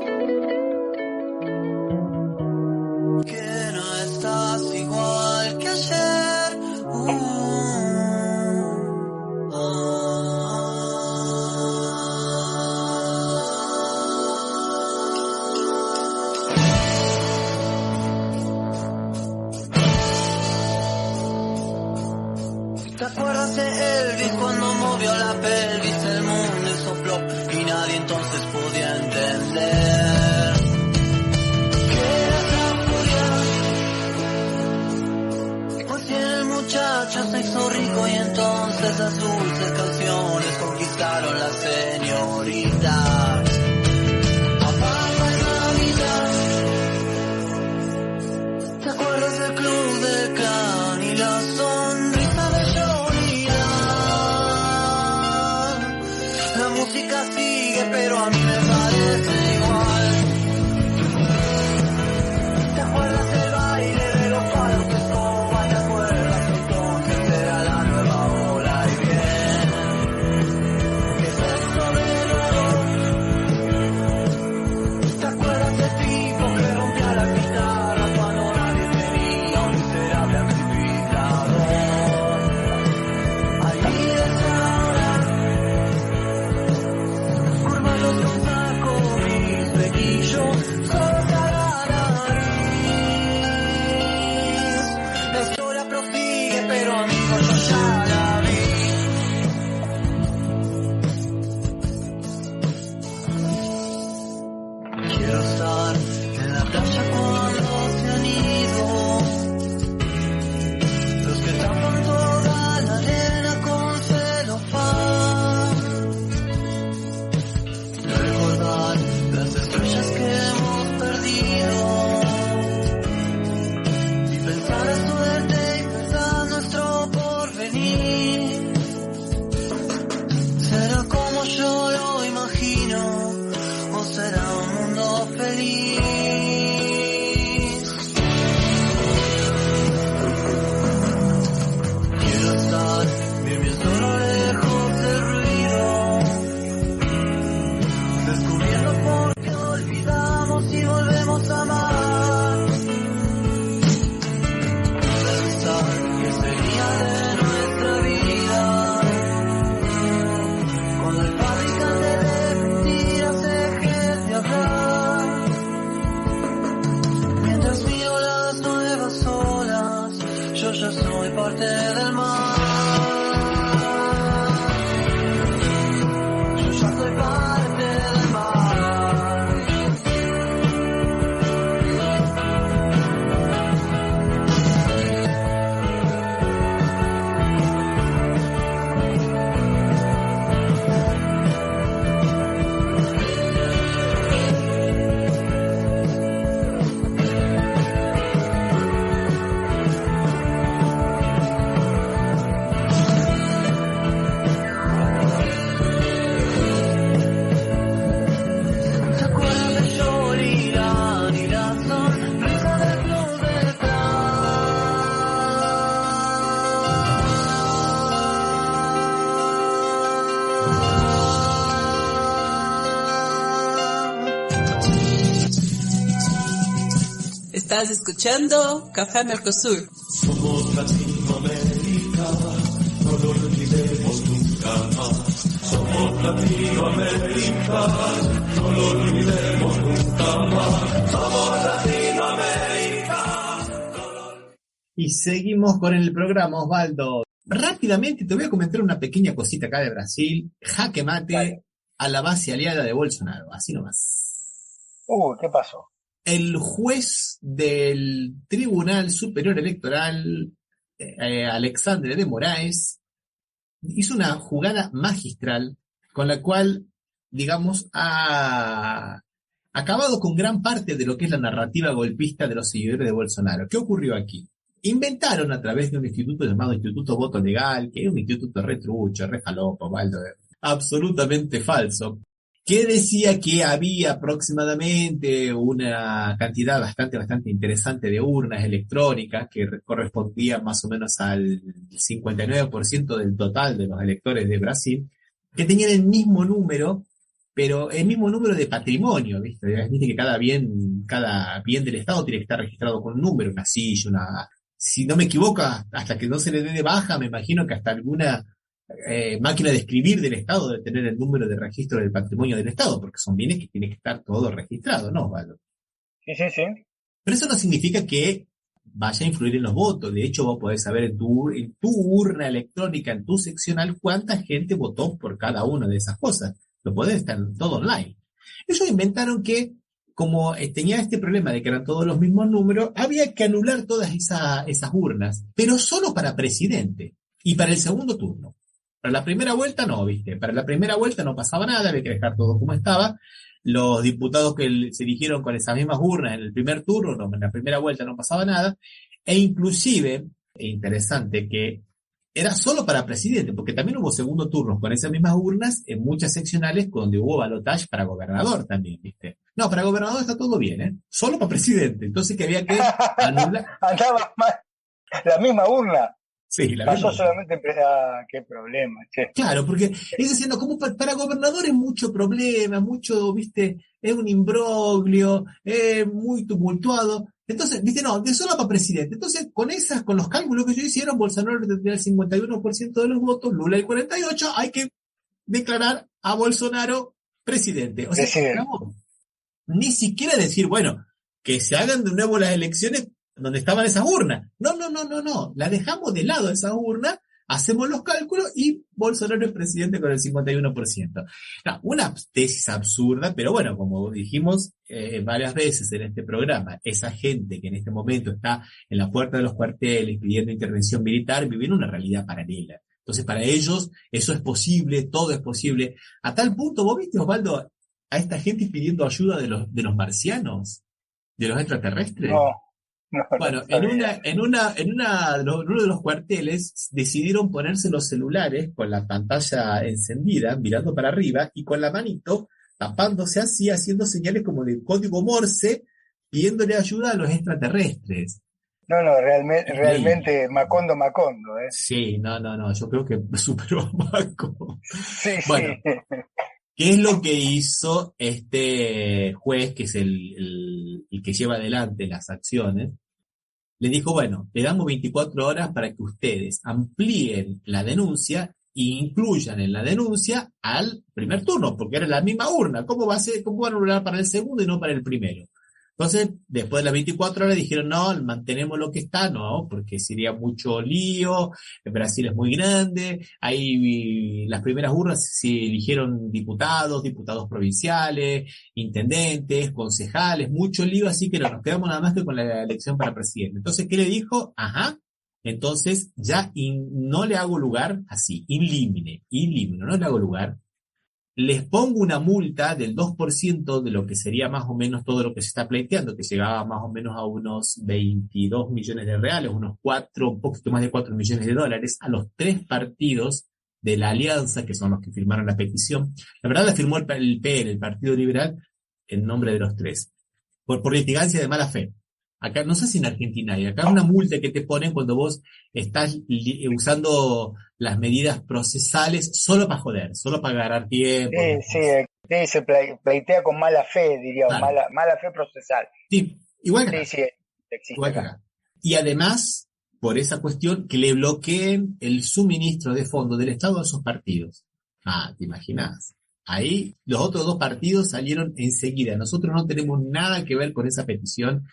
que no estás igual que ayer. ¿Te acuerdas de Elvis cuando movió la pelvis? El mundo sopló y nadie entonces podía entender que era tan furia. Pues tiene el muchacho sexo rico y entonces las dulces canciones conquistaron la señorita. Apaga Navidad. ¿Te acuerdas del club del clan y la sonrisa de la música sigue, pero a mí me parece igual. ¿Te acuerdas del baile de los palos de escoba? ¿Te acuerdas entonces era la nueva ola y bien? ¿Qué es esto de nuevo? ¿Te acuerdas del tipo que rompía la guitarra cuando nadie tenía un miserable amplificador? Ahí está ahora. Los González Estás escuchando Café Mercosur. Somos Latinoamérica, no lo olvidemos nunca más. Somos Latinoamérica, no lo olvidemos nunca más. Somos Latinoamérica. Y seguimos con el programa, Osvaldo. Rápidamente te voy a comentar una pequeña cosita acá de Brasil. Jaque mate Vale. a la base aliada de Bolsonaro, así nomás. ¿Qué pasó? El juez del Tribunal Superior Electoral, Alexandre de Moraes, hizo una jugada magistral con la cual, digamos, ha acabado con gran parte de lo que es la narrativa golpista de los seguidores de Bolsonaro. ¿Qué ocurrió aquí? Inventaron a través de un instituto llamado Instituto Voto Legal, que es un instituto re trucho, re falopa, Valdo, absolutamente falso, que decía que había aproximadamente una cantidad bastante interesante de urnas electrónicas que correspondían más o menos al 59% del total de los electores de Brasil, que tenían el mismo número, pero el mismo número de patrimonio, ¿viste? Viste que cada bien del Estado tiene que estar registrado con un número, una silla, si no me equivoco, hasta que no se le dé de baja, me imagino que hasta alguna máquina de escribir del Estado debe tener el número de registro del patrimonio del Estado, porque son bienes que tiene que estar todo registrado, ¿no, Valdo? Sí. Pero eso no significa que vaya a influir en los votos. De hecho, vos podés saber en tu urna electrónica, en tu seccional, cuánta gente votó por cada una de esas cosas. Lo podés estar todo online. Ellos inventaron que, como tenía este problema de que eran todos los mismos números, había que anular todas esas urnas, pero solo para presidente y para el segundo turno. Para la primera vuelta no, ¿viste? Para la primera vuelta no pasaba nada, había que dejar todo como estaba. Los diputados que se eligieron con esas mismas urnas en el primer turno, no, en la primera vuelta no pasaba nada. E inclusive, interesante, que era solo para presidente, porque también hubo segundo turnos con esas mismas urnas en muchas seccionales donde hubo balotaje para gobernador también, ¿viste? No, para gobernador está todo bien, ¿eh? Solo para presidente. Entonces que había que anular. Andaba mal. La misma urna. Sí, la Pasó misma. solamente qué problema, che. Claro, porque es diciendo, como para gobernador es mucho problema, mucho, ¿viste? Es un imbroglio, es muy tumultuado. Entonces, ¿viste? No, de solo para presidente. Entonces, con los cálculos que ellos hicieron, Bolsonaro tendría el 51% de los votos, Lula el 48%, hay que declarar a Bolsonaro presidente. O sea, digamos, ni siquiera decir, bueno, que se hagan de nuevo las elecciones donde estaban esas urnas. No. La dejamos de lado esas urnas, hacemos los cálculos y Bolsonaro es presidente con el 51%. No, una tesis absurda, pero bueno, como dijimos varias veces en este programa, esa gente que en este momento está en la puerta de los cuarteles pidiendo intervención militar, vive en una realidad paralela. Entonces, para ellos, eso es posible, todo es posible. A tal punto, ¿vos viste, Osvaldo, a esta gente pidiendo ayuda de los marcianos, de los extraterrestres? No, bueno, en uno de los cuarteles decidieron ponerse los celulares con la pantalla encendida, mirando para arriba, y con la manito tapándose así, haciendo señales como de código Morse, pidiéndole ayuda a los extraterrestres. No, realmente Macondo, ¿eh? Sí, no, yo creo que superó a Maco. Sí. Bueno, ¿qué es lo que hizo este juez, que es el que lleva adelante las acciones? Le dijo, bueno, le damos 24 horas para que ustedes amplíen la denuncia e incluyan en la denuncia al primer turno, porque era la misma urna. ¿Cómo van a anular para el segundo y no para el primero? Entonces, después de las 24 horas dijeron, no, mantenemos lo que está, no, porque sería mucho lío, Brasil es muy grande, ahí las primeras urnas se eligieron diputados provinciales, intendentes, concejales, mucho lío, así que no, nos quedamos nada más que con la elección para presidente. Entonces, ¿qué le dijo? Entonces ya no le hago lugar así, in limine, no le hago lugar. Les pongo una multa del 2% de lo que sería más o menos todo lo que se está pleiteando, que llegaba más o menos a unos 22 millones de reales, un poquito más de 4 millones de dólares, a los 3 partidos de la alianza, que son los que firmaron la petición. La verdad la firmó el PL, el Partido Liberal, en nombre de los 3, por litigancia de mala fe. Acá, no sé si en Argentina hay, acá es una multa que te ponen cuando vos estás usando las medidas procesales solo para joder, solo para ganar tiempo. Sí, se pleitea con mala fe, diría, claro. mala fe procesal. Sí, igual que sí. existirá. Y además, por esa cuestión, que le bloqueen el suministro de fondos del Estado a esos partidos. ¿Te imaginas? Ahí los otros dos partidos salieron enseguida. Nosotros no tenemos nada que ver con esa petición.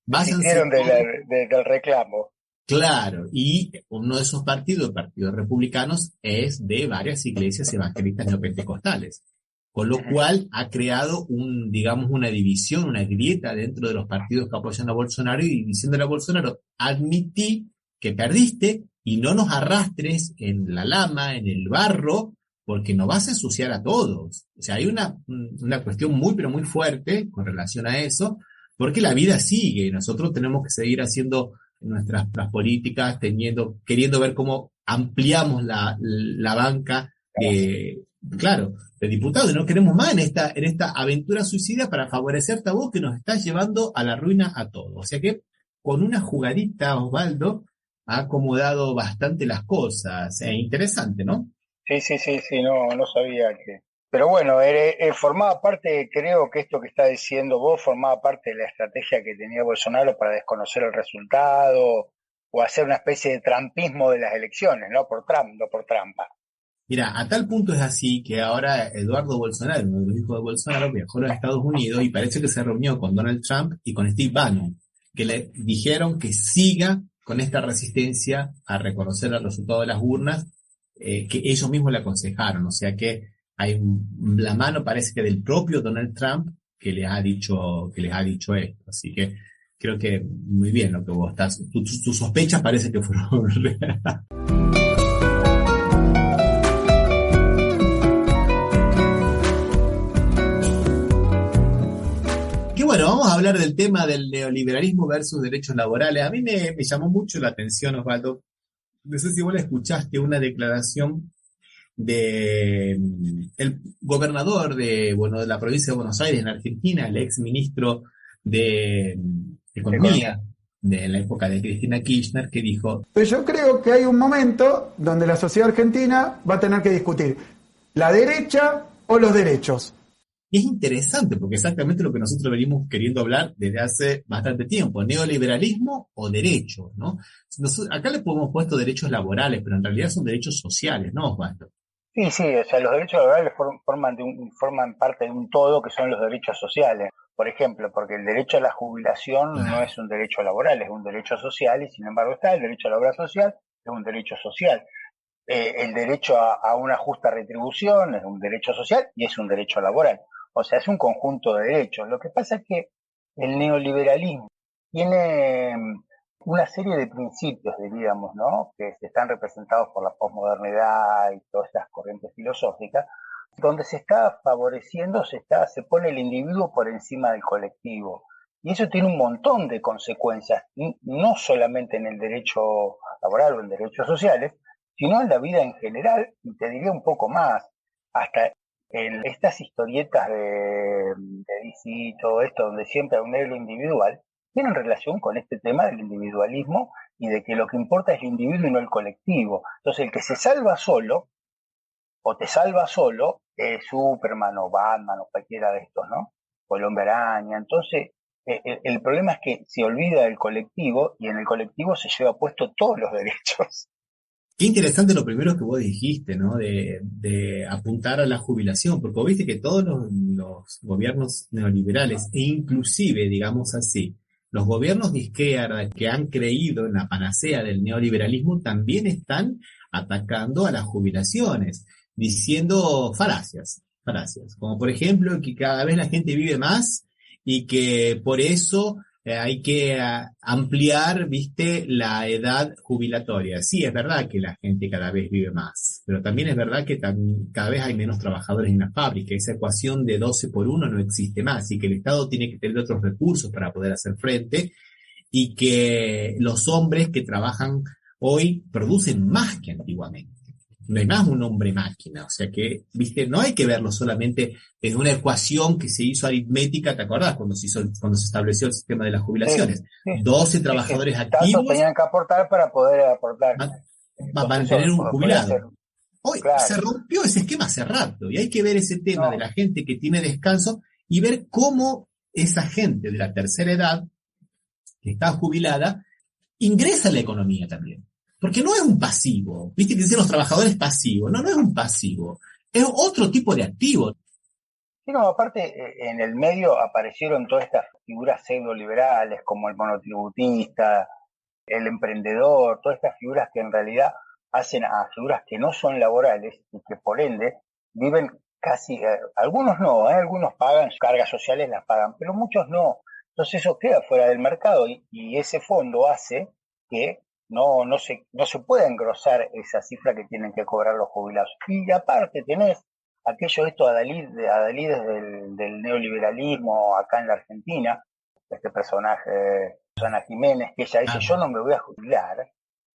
Hicieron del reclamo. Claro, y uno de esos partidos, el Partido Republicanos, es de varias iglesias evangelistas neopentecostales. Con lo cual ha creado una división, una grieta dentro de los partidos que apoyan a Bolsonaro y diciéndole a Bolsonaro, admití que perdiste y no nos arrastres en la lama, en el barro, porque nos vas a ensuciar a todos. O sea, hay una cuestión muy, pero muy fuerte con relación a eso, porque la vida sigue y nosotros tenemos que seguir haciendo nuestras políticas, queriendo ver cómo ampliamos la banca de diputados. No queremos más en esta aventura suicida para favorecerte a vos que nos está llevando a la ruina a todos. O sea que con una jugadita, Osvaldo, ha acomodado bastante las cosas. Interesante, ¿no? Sí, no sabía que... Pero bueno, formaba parte, creo que esto que está diciendo vos, formaba parte de la estrategia que tenía Bolsonaro para desconocer el resultado o hacer una especie de trampismo de las elecciones, no por trampa. Mira, a tal punto es así que ahora Eduardo Bolsonaro, uno de los hijos de Bolsonaro, viajó a los Estados Unidos y parece que se reunió con Donald Trump y con Steve Bannon, que le dijeron que siga con esta resistencia a reconocer el resultado de las urnas, que ellos mismos le aconsejaron. O sea que hay la mano, parece que del propio Donald Trump, que les ha dicho esto. Así que creo que muy bien lo que vos estás, tus sospechas parece que fueron reales. Que bueno, vamos a hablar del tema del neoliberalismo versus derechos laborales. A mí me llamó mucho la atención, Osvaldo. No sé si vos la escuchaste, una declaración de el gobernador de la provincia de Buenos Aires, en Argentina, el ex ministro de Economía de la época de Cristina Kirchner, que dijo: yo creo que hay un momento donde la sociedad argentina va a tener que discutir la derecha o los derechos. Y es interesante porque exactamente lo que nosotros venimos queriendo hablar desde hace bastante tiempo, neoliberalismo o derechos, ¿no? Acá le hemos puesto derechos laborales, pero en realidad son derechos sociales, ¿no, Osvaldo? Sí, o sea, los derechos laborales forman parte de un todo que son los derechos sociales. Por ejemplo, porque el derecho a la jubilación no es un derecho laboral, es un derecho social, y sin embargo el derecho a la obra social es un derecho social. El derecho a una justa retribución es un derecho social y es un derecho laboral. O sea, es un conjunto de derechos. Lo que pasa es que el neoliberalismo tiene una serie de principios, diríamos, ¿no?, que están representados por la posmodernidad y todas estas corrientes filosóficas, donde se está favoreciendo, se pone el individuo por encima del colectivo. Y eso tiene un montón de consecuencias, no solamente en el derecho laboral o en derechos sociales, sino en la vida en general, y te diría un poco más, hasta en estas historietas de DC y todo esto, donde siempre hay un héroe individual, tienen relación con este tema del individualismo y de que lo que importa es el individuo y no el colectivo. Entonces, el que se salva solo, o te salva solo, es Superman o Batman o cualquiera de estos, ¿no? O el Hombre Araña. Entonces, el problema es que se olvida del colectivo y en el colectivo se lleva puesto todos los derechos. Qué interesante lo primero que vos dijiste, ¿no? De apuntar a la jubilación, porque vos viste que todos los gobiernos neoliberales, e inclusive, digamos así, los gobiernos de izquierda que han creído en la panacea del neoliberalismo también están atacando a las jubilaciones, diciendo falacias, como por ejemplo que cada vez la gente vive más y que por eso hay que ampliar, viste, la edad jubilatoria. Sí, es verdad que la gente cada vez vive más, pero también es verdad que cada vez hay menos trabajadores en la fábrica. Esa ecuación de 12 por 1 no existe más y que el Estado tiene que tener otros recursos para poder hacer frente y que los hombres que trabajan hoy producen más que antiguamente. No hay más un hombre máquina, o sea que, viste, no hay que verlo solamente en una ecuación que se hizo aritmética, ¿te acordás? Cuando se estableció el sistema de las jubilaciones. Sí. 12 trabajadores activos. Tanto tenían que aportar para poder aportar. Para mantener un jubilado. Hoy se rompió ese esquema hace rato, y hay que ver ese tema de la gente que tiene descanso y ver cómo esa gente de la tercera edad que está jubilada, ingresa a la economía también. Porque no es un pasivo. Viste que dicen los trabajadores pasivos. No es un pasivo. Es otro tipo de activo. Sí, no, aparte, en el medio aparecieron todas estas figuras pseudo-liberales como el monotributista, el emprendedor, todas estas figuras que en realidad hacen a figuras que no son laborales y que por ende viven casi, algunos no, algunos pagan sus cargas sociales, las pagan, pero muchos no. Entonces eso queda fuera del mercado y ese fondo hace que no se pueda engrosar esa cifra que tienen que cobrar los jubilados. Y aparte tenés aquellos adalides del neoliberalismo acá en la Argentina, este personaje, Susana Jiménez, que ella dice, yo no me voy a jubilar,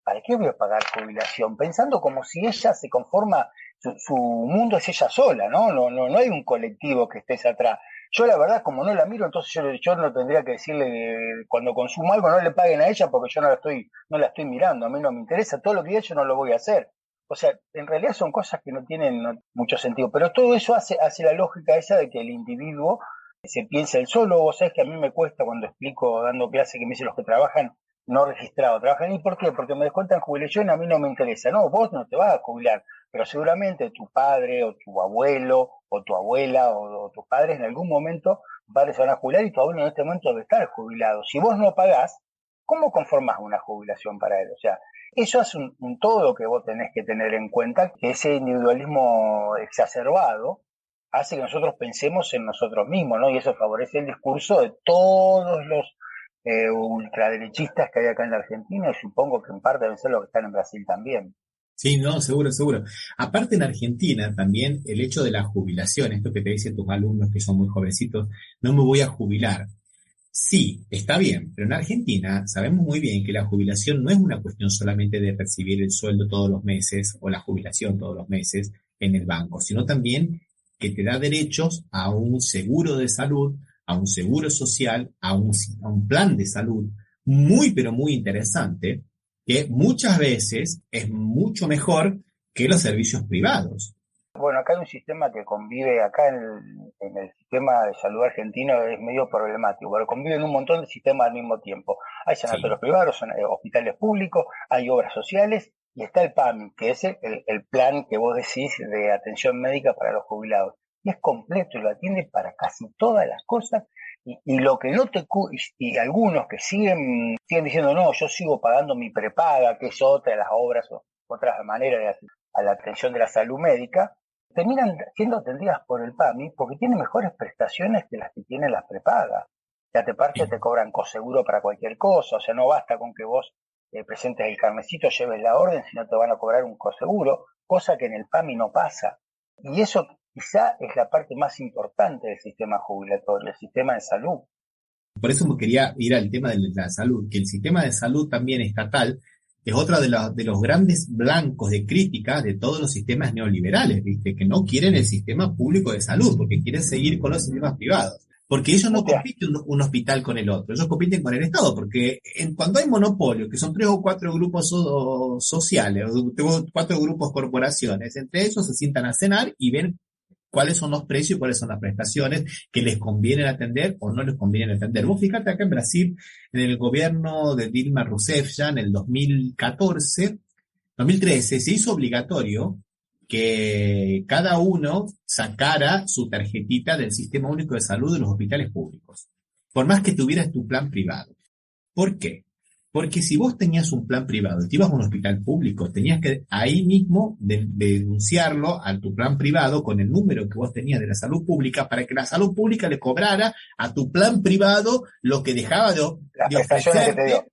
¿para qué voy a pagar jubilación? Pensando como si ella se conforma, su mundo es ella sola, ¿no? No hay un colectivo que estés atrás. Yo la verdad, como no la miro, entonces yo no tendría que decirle, cuando consumo algo no le paguen a ella porque yo no la estoy mirando, a mí no me interesa, todo lo que ella yo no lo voy a hacer. O sea, en realidad son cosas que no tienen mucho sentido, pero todo eso hace la lógica esa de que el individuo se piensa el solo. Vos sabés que a mí me cuesta cuando explico dando clase que me dicen los que trabajan no registrados, trabajan, ¿y por qué? Porque me descuentan jubilación, a mí no me interesa. No, vos no te vas a jubilar, pero seguramente tu padre o tu abuelo o tu abuela o tus padres en algún momento se van a jubilar y tu abuelo en este momento debe estar jubilado. Si vos no pagás, ¿cómo conformás una jubilación para él? O sea, eso es un todo que vos tenés que tener en cuenta, que ese individualismo exacerbado hace que nosotros pensemos en nosotros mismos, ¿no? Y eso favorece el discurso de todos los ultraderechistas que hay acá en la Argentina, y supongo que en parte deben ser los que están en Brasil también. Sí, no, seguro. Aparte en Argentina también el hecho de la jubilación, esto que te dicen tus alumnos que son muy jovencitos, no me voy a jubilar. Sí, está bien, pero en Argentina sabemos muy bien que la jubilación no es una cuestión solamente de recibir el sueldo todos los meses o la jubilación todos los meses en el banco, sino también que te da derechos a un seguro de salud, a un seguro social, a un plan de salud muy, pero muy interesante, que muchas veces es mucho mejor que los servicios privados. Bueno, acá hay un sistema que convive, acá en el sistema de salud argentino es medio problemático, pero conviven un montón de sistemas al mismo tiempo. Hay sanatorios privados, hospitales públicos, hay obras sociales y está el PAMI, que es el plan que vos decís de atención médica para los jubilados. Y es completo y lo atiende para casi todas las cosas. Y lo que no te y algunos que siguen diciendo, no, yo sigo pagando mi prepaga, que es otra de las obras o otras maneras a la atención de la salud médica, terminan siendo atendidas por el PAMI porque tiene mejores prestaciones que las que tienen las prepagas. Ya te cobran coseguro para cualquier cosa, o sea, no basta con que vos presentes el carnecito, lleves la orden, sino te van a cobrar un coseguro, cosa que en el PAMI no pasa. Y eso quizá es la parte más importante del sistema jubilatorio, el sistema de salud. Por eso me quería ir al tema de la salud, que el sistema de salud también estatal es otro de los grandes blancos de crítica de todos los sistemas neoliberales, ¿viste? Que no quieren el sistema público de salud, porque quieren seguir con los sistemas privados. Porque ellos no compiten un hospital con el otro, ellos compiten con el Estado, porque cuando hay monopolio, que son 3 o 4 grupos sociales, o 4 grupos corporaciones, entre ellos se sientan a cenar y ven cuáles son los precios y cuáles son las prestaciones que les conviene atender o no les conviene atender. Vos fíjate acá en Brasil, en el gobierno de Dilma Rousseff, ya en el 2013, se hizo obligatorio que cada uno sacara su tarjetita del Sistema Único de Salud de los hospitales públicos, por más que tuvieras tu plan privado. ¿Por qué? Porque si vos tenías un plan privado y te ibas a un hospital público, tenías que ahí mismo denunciarlo a tu plan privado con el número que vos tenías de la salud pública para que la salud pública le cobrara a tu plan privado lo que dejaba de ofrecerte.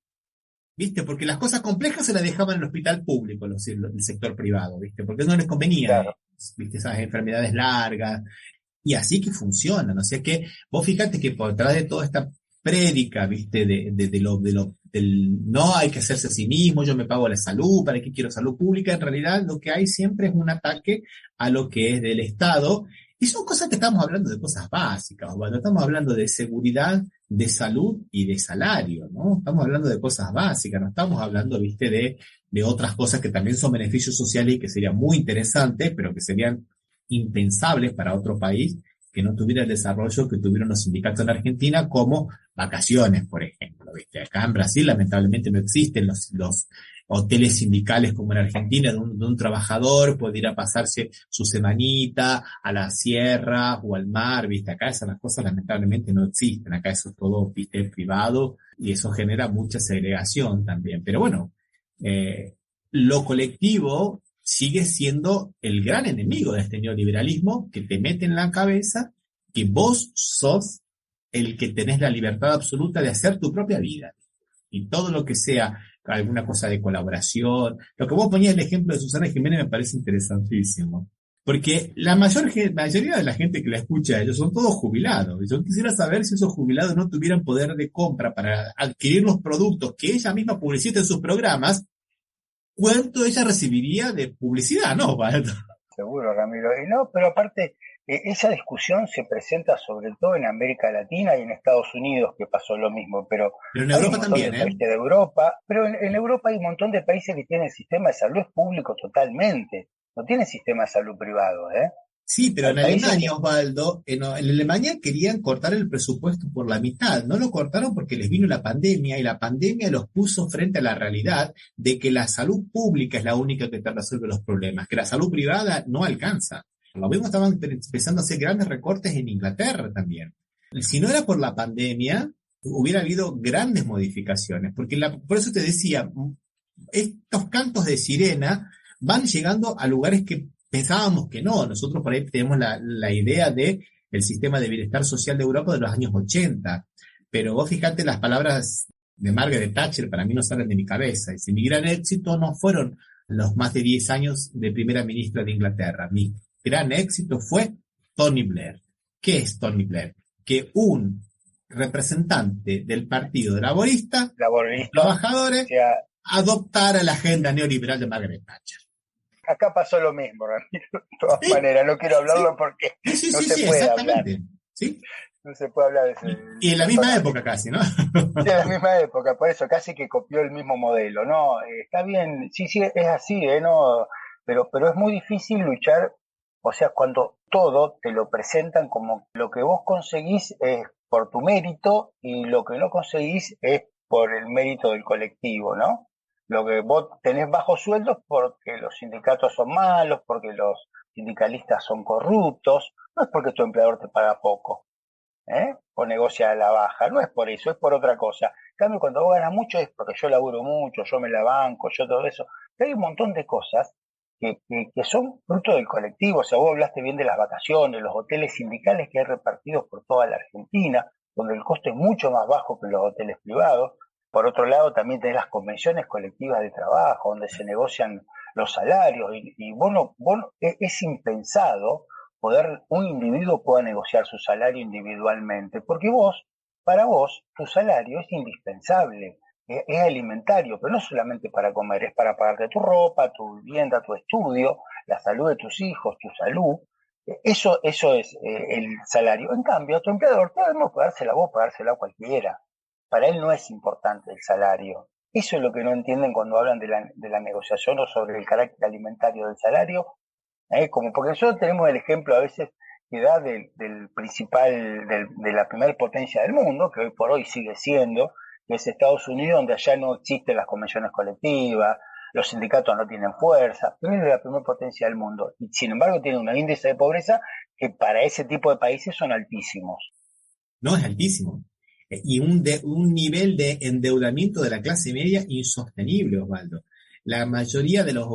¿Viste? Porque las cosas complejas se las dejaban en el hospital público, el sector privado, ¿viste? Porque no les convenía, claro. ¿Viste? Esas enfermedades largas. Y así que funcionan. O sea que vos fíjate que por detrás de toda esta prédica, ¿viste? Del no hay que hacerse a sí mismo, yo me pago la salud, ¿para qué quiero salud pública? En realidad lo que hay siempre es un ataque a lo que es del Estado, y son cosas que estamos hablando de cosas básicas, bueno, estamos hablando de seguridad, de salud y de salario, ¿no? Estamos hablando de cosas básicas, no estamos hablando, ¿viste? De otras cosas que también son beneficios sociales y que serían muy interesantes, pero que serían impensables para otro país que no tuviera el desarrollo que tuvieron los sindicatos en Argentina, como vacaciones, por ejemplo. ¿viste? Acá en Brasil lamentablemente no existen los hoteles sindicales como en Argentina, de un trabajador puede ir a pasarse su semanita a la sierra o al mar, ¿viste? Acá esas cosas lamentablemente no existen, acá eso es todo, ¿viste? Privado, y eso genera mucha segregación también. Pero bueno, lo colectivo sigue siendo el gran enemigo de este neoliberalismo que te mete en la cabeza que vos sos el que tenés la libertad absoluta de hacer tu propia vida. Y todo lo que sea alguna cosa de colaboración, lo que vos ponías el ejemplo de Susana Jiménez me parece interesantísimo. Porque la mayoría de la gente que la escucha a ellos son todos jubilados. Y yo quisiera saber si esos jubilados no tuvieran poder de compra para adquirir los productos que ella misma publicita en sus programas, ¿cuánto ella recibiría de publicidad? ¿No, Waldo? Seguro, Ramiro. Y no, pero aparte, esa discusión se presenta sobre todo en América Latina y en Estados Unidos, que pasó lo mismo, pero en Europa también, de Europa, pero en Europa hay un montón de países que tienen sistema de salud público totalmente, no tienen sistema de salud privado, Sí, pero en Alemania, Osvaldo, en Alemania querían cortar el presupuesto por la mitad. No lo cortaron porque les vino la pandemia y la pandemia los puso frente a la realidad de que la salud pública es la única que te resuelve los problemas, que la salud privada no alcanza. Lo mismo estaban empezando a hacer grandes recortes en Inglaterra también. Si no era por la pandemia, hubiera habido grandes modificaciones, porque por eso te decía, estos cantos de sirena van llegando a lugares que pensábamos que no. Nosotros por ahí tenemos la idea de el sistema de bienestar social de Europa de los años 80, pero vos fijate, las palabras de Margaret Thatcher para mí no salen de mi cabeza, y si mi gran éxito no fueron los más de 10 años de primera ministra de Inglaterra, mi gran éxito fue Tony Blair. ¿Qué es Tony Blair? Que un representante del Partido Laborista, trabajadores, adoptara la agenda neoliberal de Margaret Thatcher. Acá pasó lo mismo, Ramiro, de todas maneras, no quiero hablarlo porque no se puede hablar. ¿Sí? No se puede hablar de eso. Y en la misma época casi, ¿no? Sí, en la misma época, por eso casi que copió el mismo modelo, ¿no? Está bien, sí, es así, ¿no? Pero es muy difícil luchar, o sea, cuando todo te lo presentan como lo que vos conseguís es por tu mérito y lo que no conseguís es por el mérito del colectivo, ¿no? Lo que vos tenés bajos sueldos porque los sindicatos son malos, porque los sindicalistas son corruptos, no es porque tu empleador te paga poco, o negocia a la baja, no es por eso, es por otra cosa. En cambio, cuando vos ganas mucho es porque yo laburo mucho, yo me la banco, yo todo eso. Pero hay un montón de cosas que son fruto del colectivo. O sea, vos hablaste bien de las vacaciones, los hoteles sindicales que hay repartidos por toda la Argentina, donde el costo es mucho más bajo que los hoteles privados. Por otro lado, también tenés las convenciones colectivas de trabajo, donde se negocian los salarios, y es impensado un individuo pueda negociar su salario individualmente, porque para vos, tu salario es indispensable, es alimentario, pero no solamente para comer, es para pagarte tu ropa, tu vivienda, tu estudio, la salud de tus hijos, tu salud. Eso es el salario. En cambio, a tu empleador podemos pagársela a vos, pagársela a cualquiera. Para él no es importante el salario. Eso es lo que no entienden cuando hablan de la negociación o sobre el carácter alimentario del salario. Porque nosotros tenemos el ejemplo a veces que da de la primera potencia del mundo, que hoy por hoy sigue siendo, que es Estados Unidos, donde allá no existen las convenciones colectivas, los sindicatos no tienen fuerza, pero es la primera potencia del mundo. Y sin embargo tiene un índice de pobreza que para ese tipo de países son altísimos. No, es altísimo. Y un nivel de endeudamiento de la clase media insostenible, Osvaldo. La mayoría de los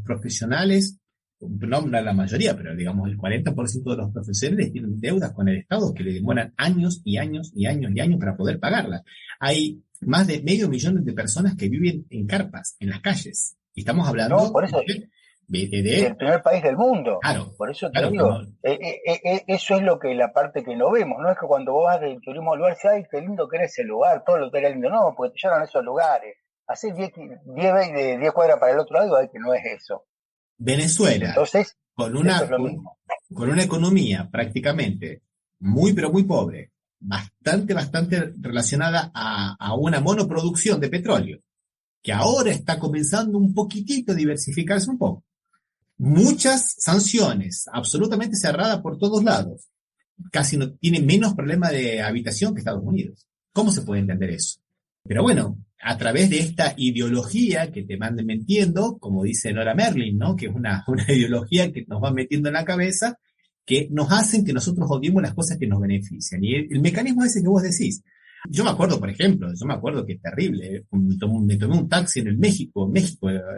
profesionales, no la mayoría, pero digamos el 40% de los profesionales tienen deudas con el Estado que le demoran años y años y años y años para poder pagarlas. Hay más de 500.000 de personas que viven en carpas, en las calles. Y estamos hablando por eso del primer país del mundo. Claro, por eso te digo, eso es la parte que no vemos. No es que cuando vos vas del turismo al lugar, ay, qué lindo que era ese lugar, todo lo que era lindo. No, porque te llevan a esos lugares. Hacer 10 cuadras para el otro lado, que no es eso. Venezuela, entonces, con una economía prácticamente muy, pero muy pobre, bastante relacionada a una monoproducción de petróleo, que ahora está comenzando un poquitito a diversificarse un poco. Muchas sanciones, absolutamente cerrada por todos lados. Casi no tiene menos problema de habitación que Estados Unidos. ¿Cómo se puede entender eso? Pero bueno, a través de esta ideología que te van metiendo, como dice Nora Merlin, ¿no? Que es una ideología que nos va metiendo en la cabeza, que nos hacen que nosotros odiemos las cosas que nos benefician. Y el mecanismo ese que vos decís. Yo me acuerdo, por ejemplo, que es terrible. Me tomé un taxi en México,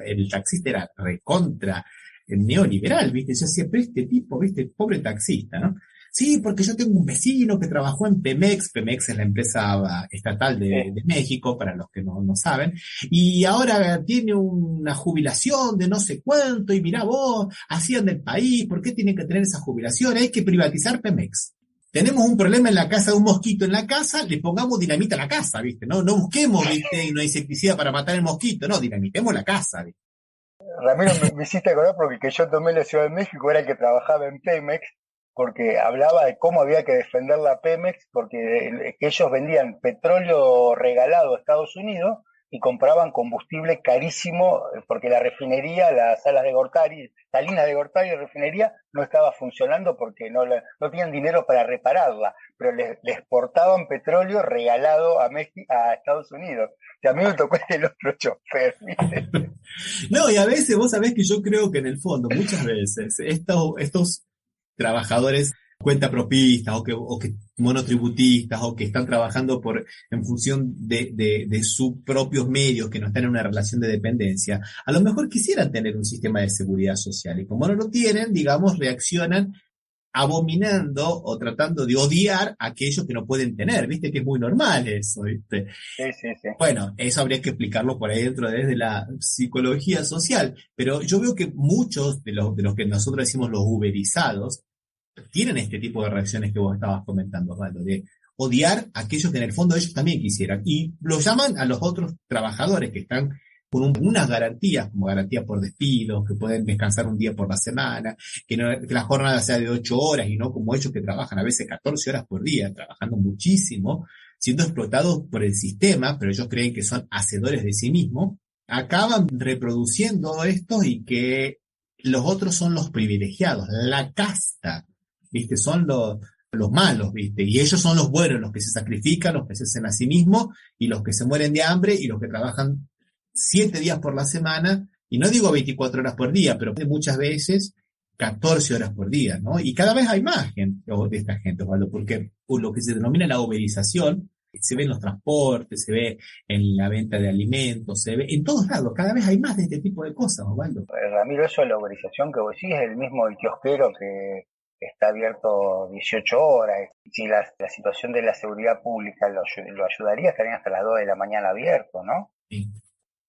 el taxista era recontra neoliberal, ¿viste? Yo decía, pero este tipo, ¿viste? Pobre taxista, ¿no? Sí, porque yo tengo un vecino que trabajó en Pemex. Pemex es la empresa estatal de México, para los que no saben, y ahora tiene una jubilación de no sé cuánto, y mirá vos, hacían del país, ¿por qué tienen que tener esa jubilación? Hay que privatizar Pemex. Tenemos un problema en la casa de un mosquito en la casa, le pongamos dinamita a la casa, ¿viste? No busquemos, ¿viste? Una insecticida para matar el mosquito, no, dinamitemos la casa, ¿viste? Ramiro, me hiciste acordar porque el que yo tomé en la Ciudad de México era el que trabajaba en Pemex, porque hablaba de cómo había que defender la Pemex, porque ellos vendían petróleo regalado a Estados Unidos y compraban combustible carísimo, porque la refinería, las Salinas de Gortari y refinería no estaba funcionando porque no tenían dinero para repararla, pero le exportaban petróleo regalado a Estados Unidos. Y a mí me tocó el otro chofer, ¿viste? No, y a veces vos sabés que yo creo que en el fondo, muchas veces, estos trabajadores cuentapropistas o que monotributistas o que están trabajando en función de sus propios medios, que no están en una relación de dependencia, a lo mejor quisieran tener un sistema de seguridad social y como no lo tienen, digamos, reaccionan abominando o tratando de odiar a aquellos que no pueden tener, ¿viste? Que es muy normal eso, ¿viste? Sí. Bueno, eso habría que explicarlo por ahí dentro desde la psicología social, pero yo veo que muchos de los que nosotros decimos los uberizados tienen este tipo de reacciones que vos estabas comentando, Osvaldo, de odiar a aquellos que en el fondo ellos también quisieran, y lo llaman a los otros trabajadores que están con unas garantías, como garantía por despidos, que pueden descansar un día por la semana, que la jornada sea de 8 horas y no como ellos que trabajan a veces 14 horas por día, trabajando muchísimo, siendo explotados por el sistema, pero ellos creen que son hacedores de sí mismos, acaban reproduciendo esto y que los otros son los privilegiados, la casta, ¿viste? Son los malos, ¿viste? Y ellos son los buenos, los que se sacrifican, los que se hacen a sí mismos y los que se mueren de hambre y los que trabajan 7 días por la semana, y no digo 24 horas por día, pero muchas veces 14 horas por día, ¿no? Y cada vez hay más gente de esta gente, Osvaldo, porque lo que se denomina la uberización se ve en los transportes, se ve en la venta de alimentos, se ve en todos lados, cada vez hay más de este tipo de cosas, Osvaldo. Ramiro, eso de la uberización que vos decís es el mismo el kiosquero que está abierto 18 horas. Si la situación de la seguridad pública lo ayudaría, estarían hasta las 2 de la mañana abiertos, ¿no? Sí.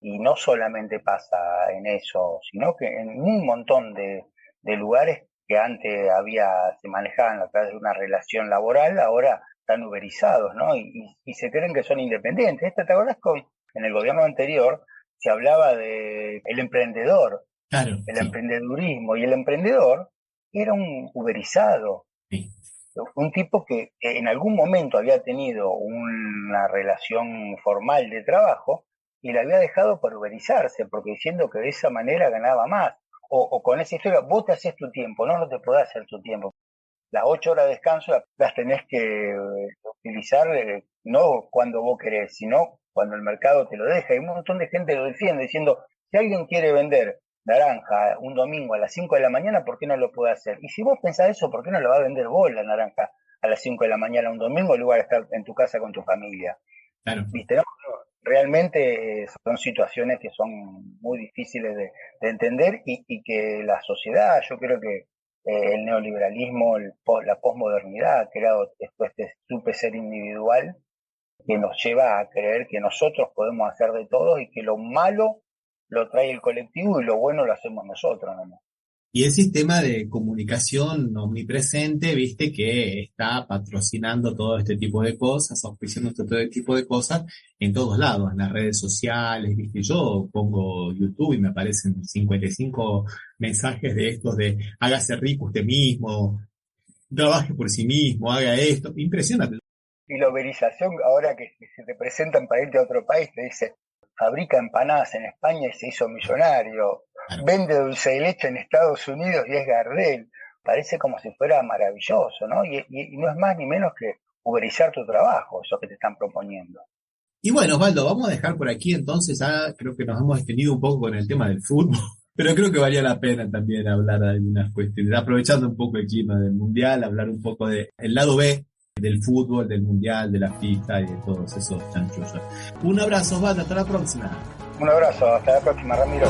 Y no solamente pasa en eso, sino que en un montón de lugares que antes se manejaban a través de una relación laboral, ahora están uberizados, ¿no? Y se creen que son independientes. ¿Te acordás en el gobierno anterior se hablaba de el emprendedor, claro, el emprendedurismo, y el emprendedor era un uberizado, un tipo que en algún momento había tenido una relación formal de trabajo y la había dejado por uberizarse, porque diciendo que de esa manera ganaba más, o con esa historia, vos te haces tu tiempo, no te podés hacer tu tiempo. Las 8 horas de descanso las tenés que utilizar no cuando vos querés, sino cuando el mercado te lo deja. Y un montón de gente lo defiende diciendo, si alguien quiere vender naranja un domingo a las 5 de la mañana, ¿por qué no lo puede hacer? Y si vos pensás eso, ¿por qué no lo va a vender vos la naranja a las 5 de la mañana un domingo en lugar de estar en tu casa con tu familia? Claro. ¿Viste? No, realmente son situaciones que son muy difíciles de entender y que la sociedad, yo creo que el neoliberalismo, la posmodernidad ha creado después de este ser individual que nos lleva a creer que nosotros podemos hacer de todo y que lo malo lo trae el colectivo y lo bueno lo hacemos nosotros, ¿no? Y el sistema de comunicación omnipresente, viste, que está patrocinando todo este tipo de cosas, auspiciando todo este tipo de cosas en todos lados, en las redes sociales, viste. Yo pongo YouTube y me aparecen 55 mensajes de estos de hágase rico usted mismo, trabaje por sí mismo, haga esto, impresionante. Y la uberización, ahora que se te presentan para irte a otro país, te dice, fabrica empanadas en España y se hizo millonario, vende dulce de leche en Estados Unidos y es Gardel. Parece como si fuera maravilloso, ¿no? Y no es más ni menos que uberizar tu trabajo, eso que te están proponiendo. Y bueno, Osvaldo, vamos a dejar por aquí entonces, ya creo que nos hemos extendido un poco con el tema del fútbol, pero creo que valía la pena también hablar de algunas cuestiones, aprovechando un poco el clima del Mundial, hablar un poco del lado B del fútbol, del Mundial, de la FIFA y de todos esos chanchullos. Un abrazo, Osvaldo, hasta la próxima. Un abrazo, hasta la próxima, Ramiro.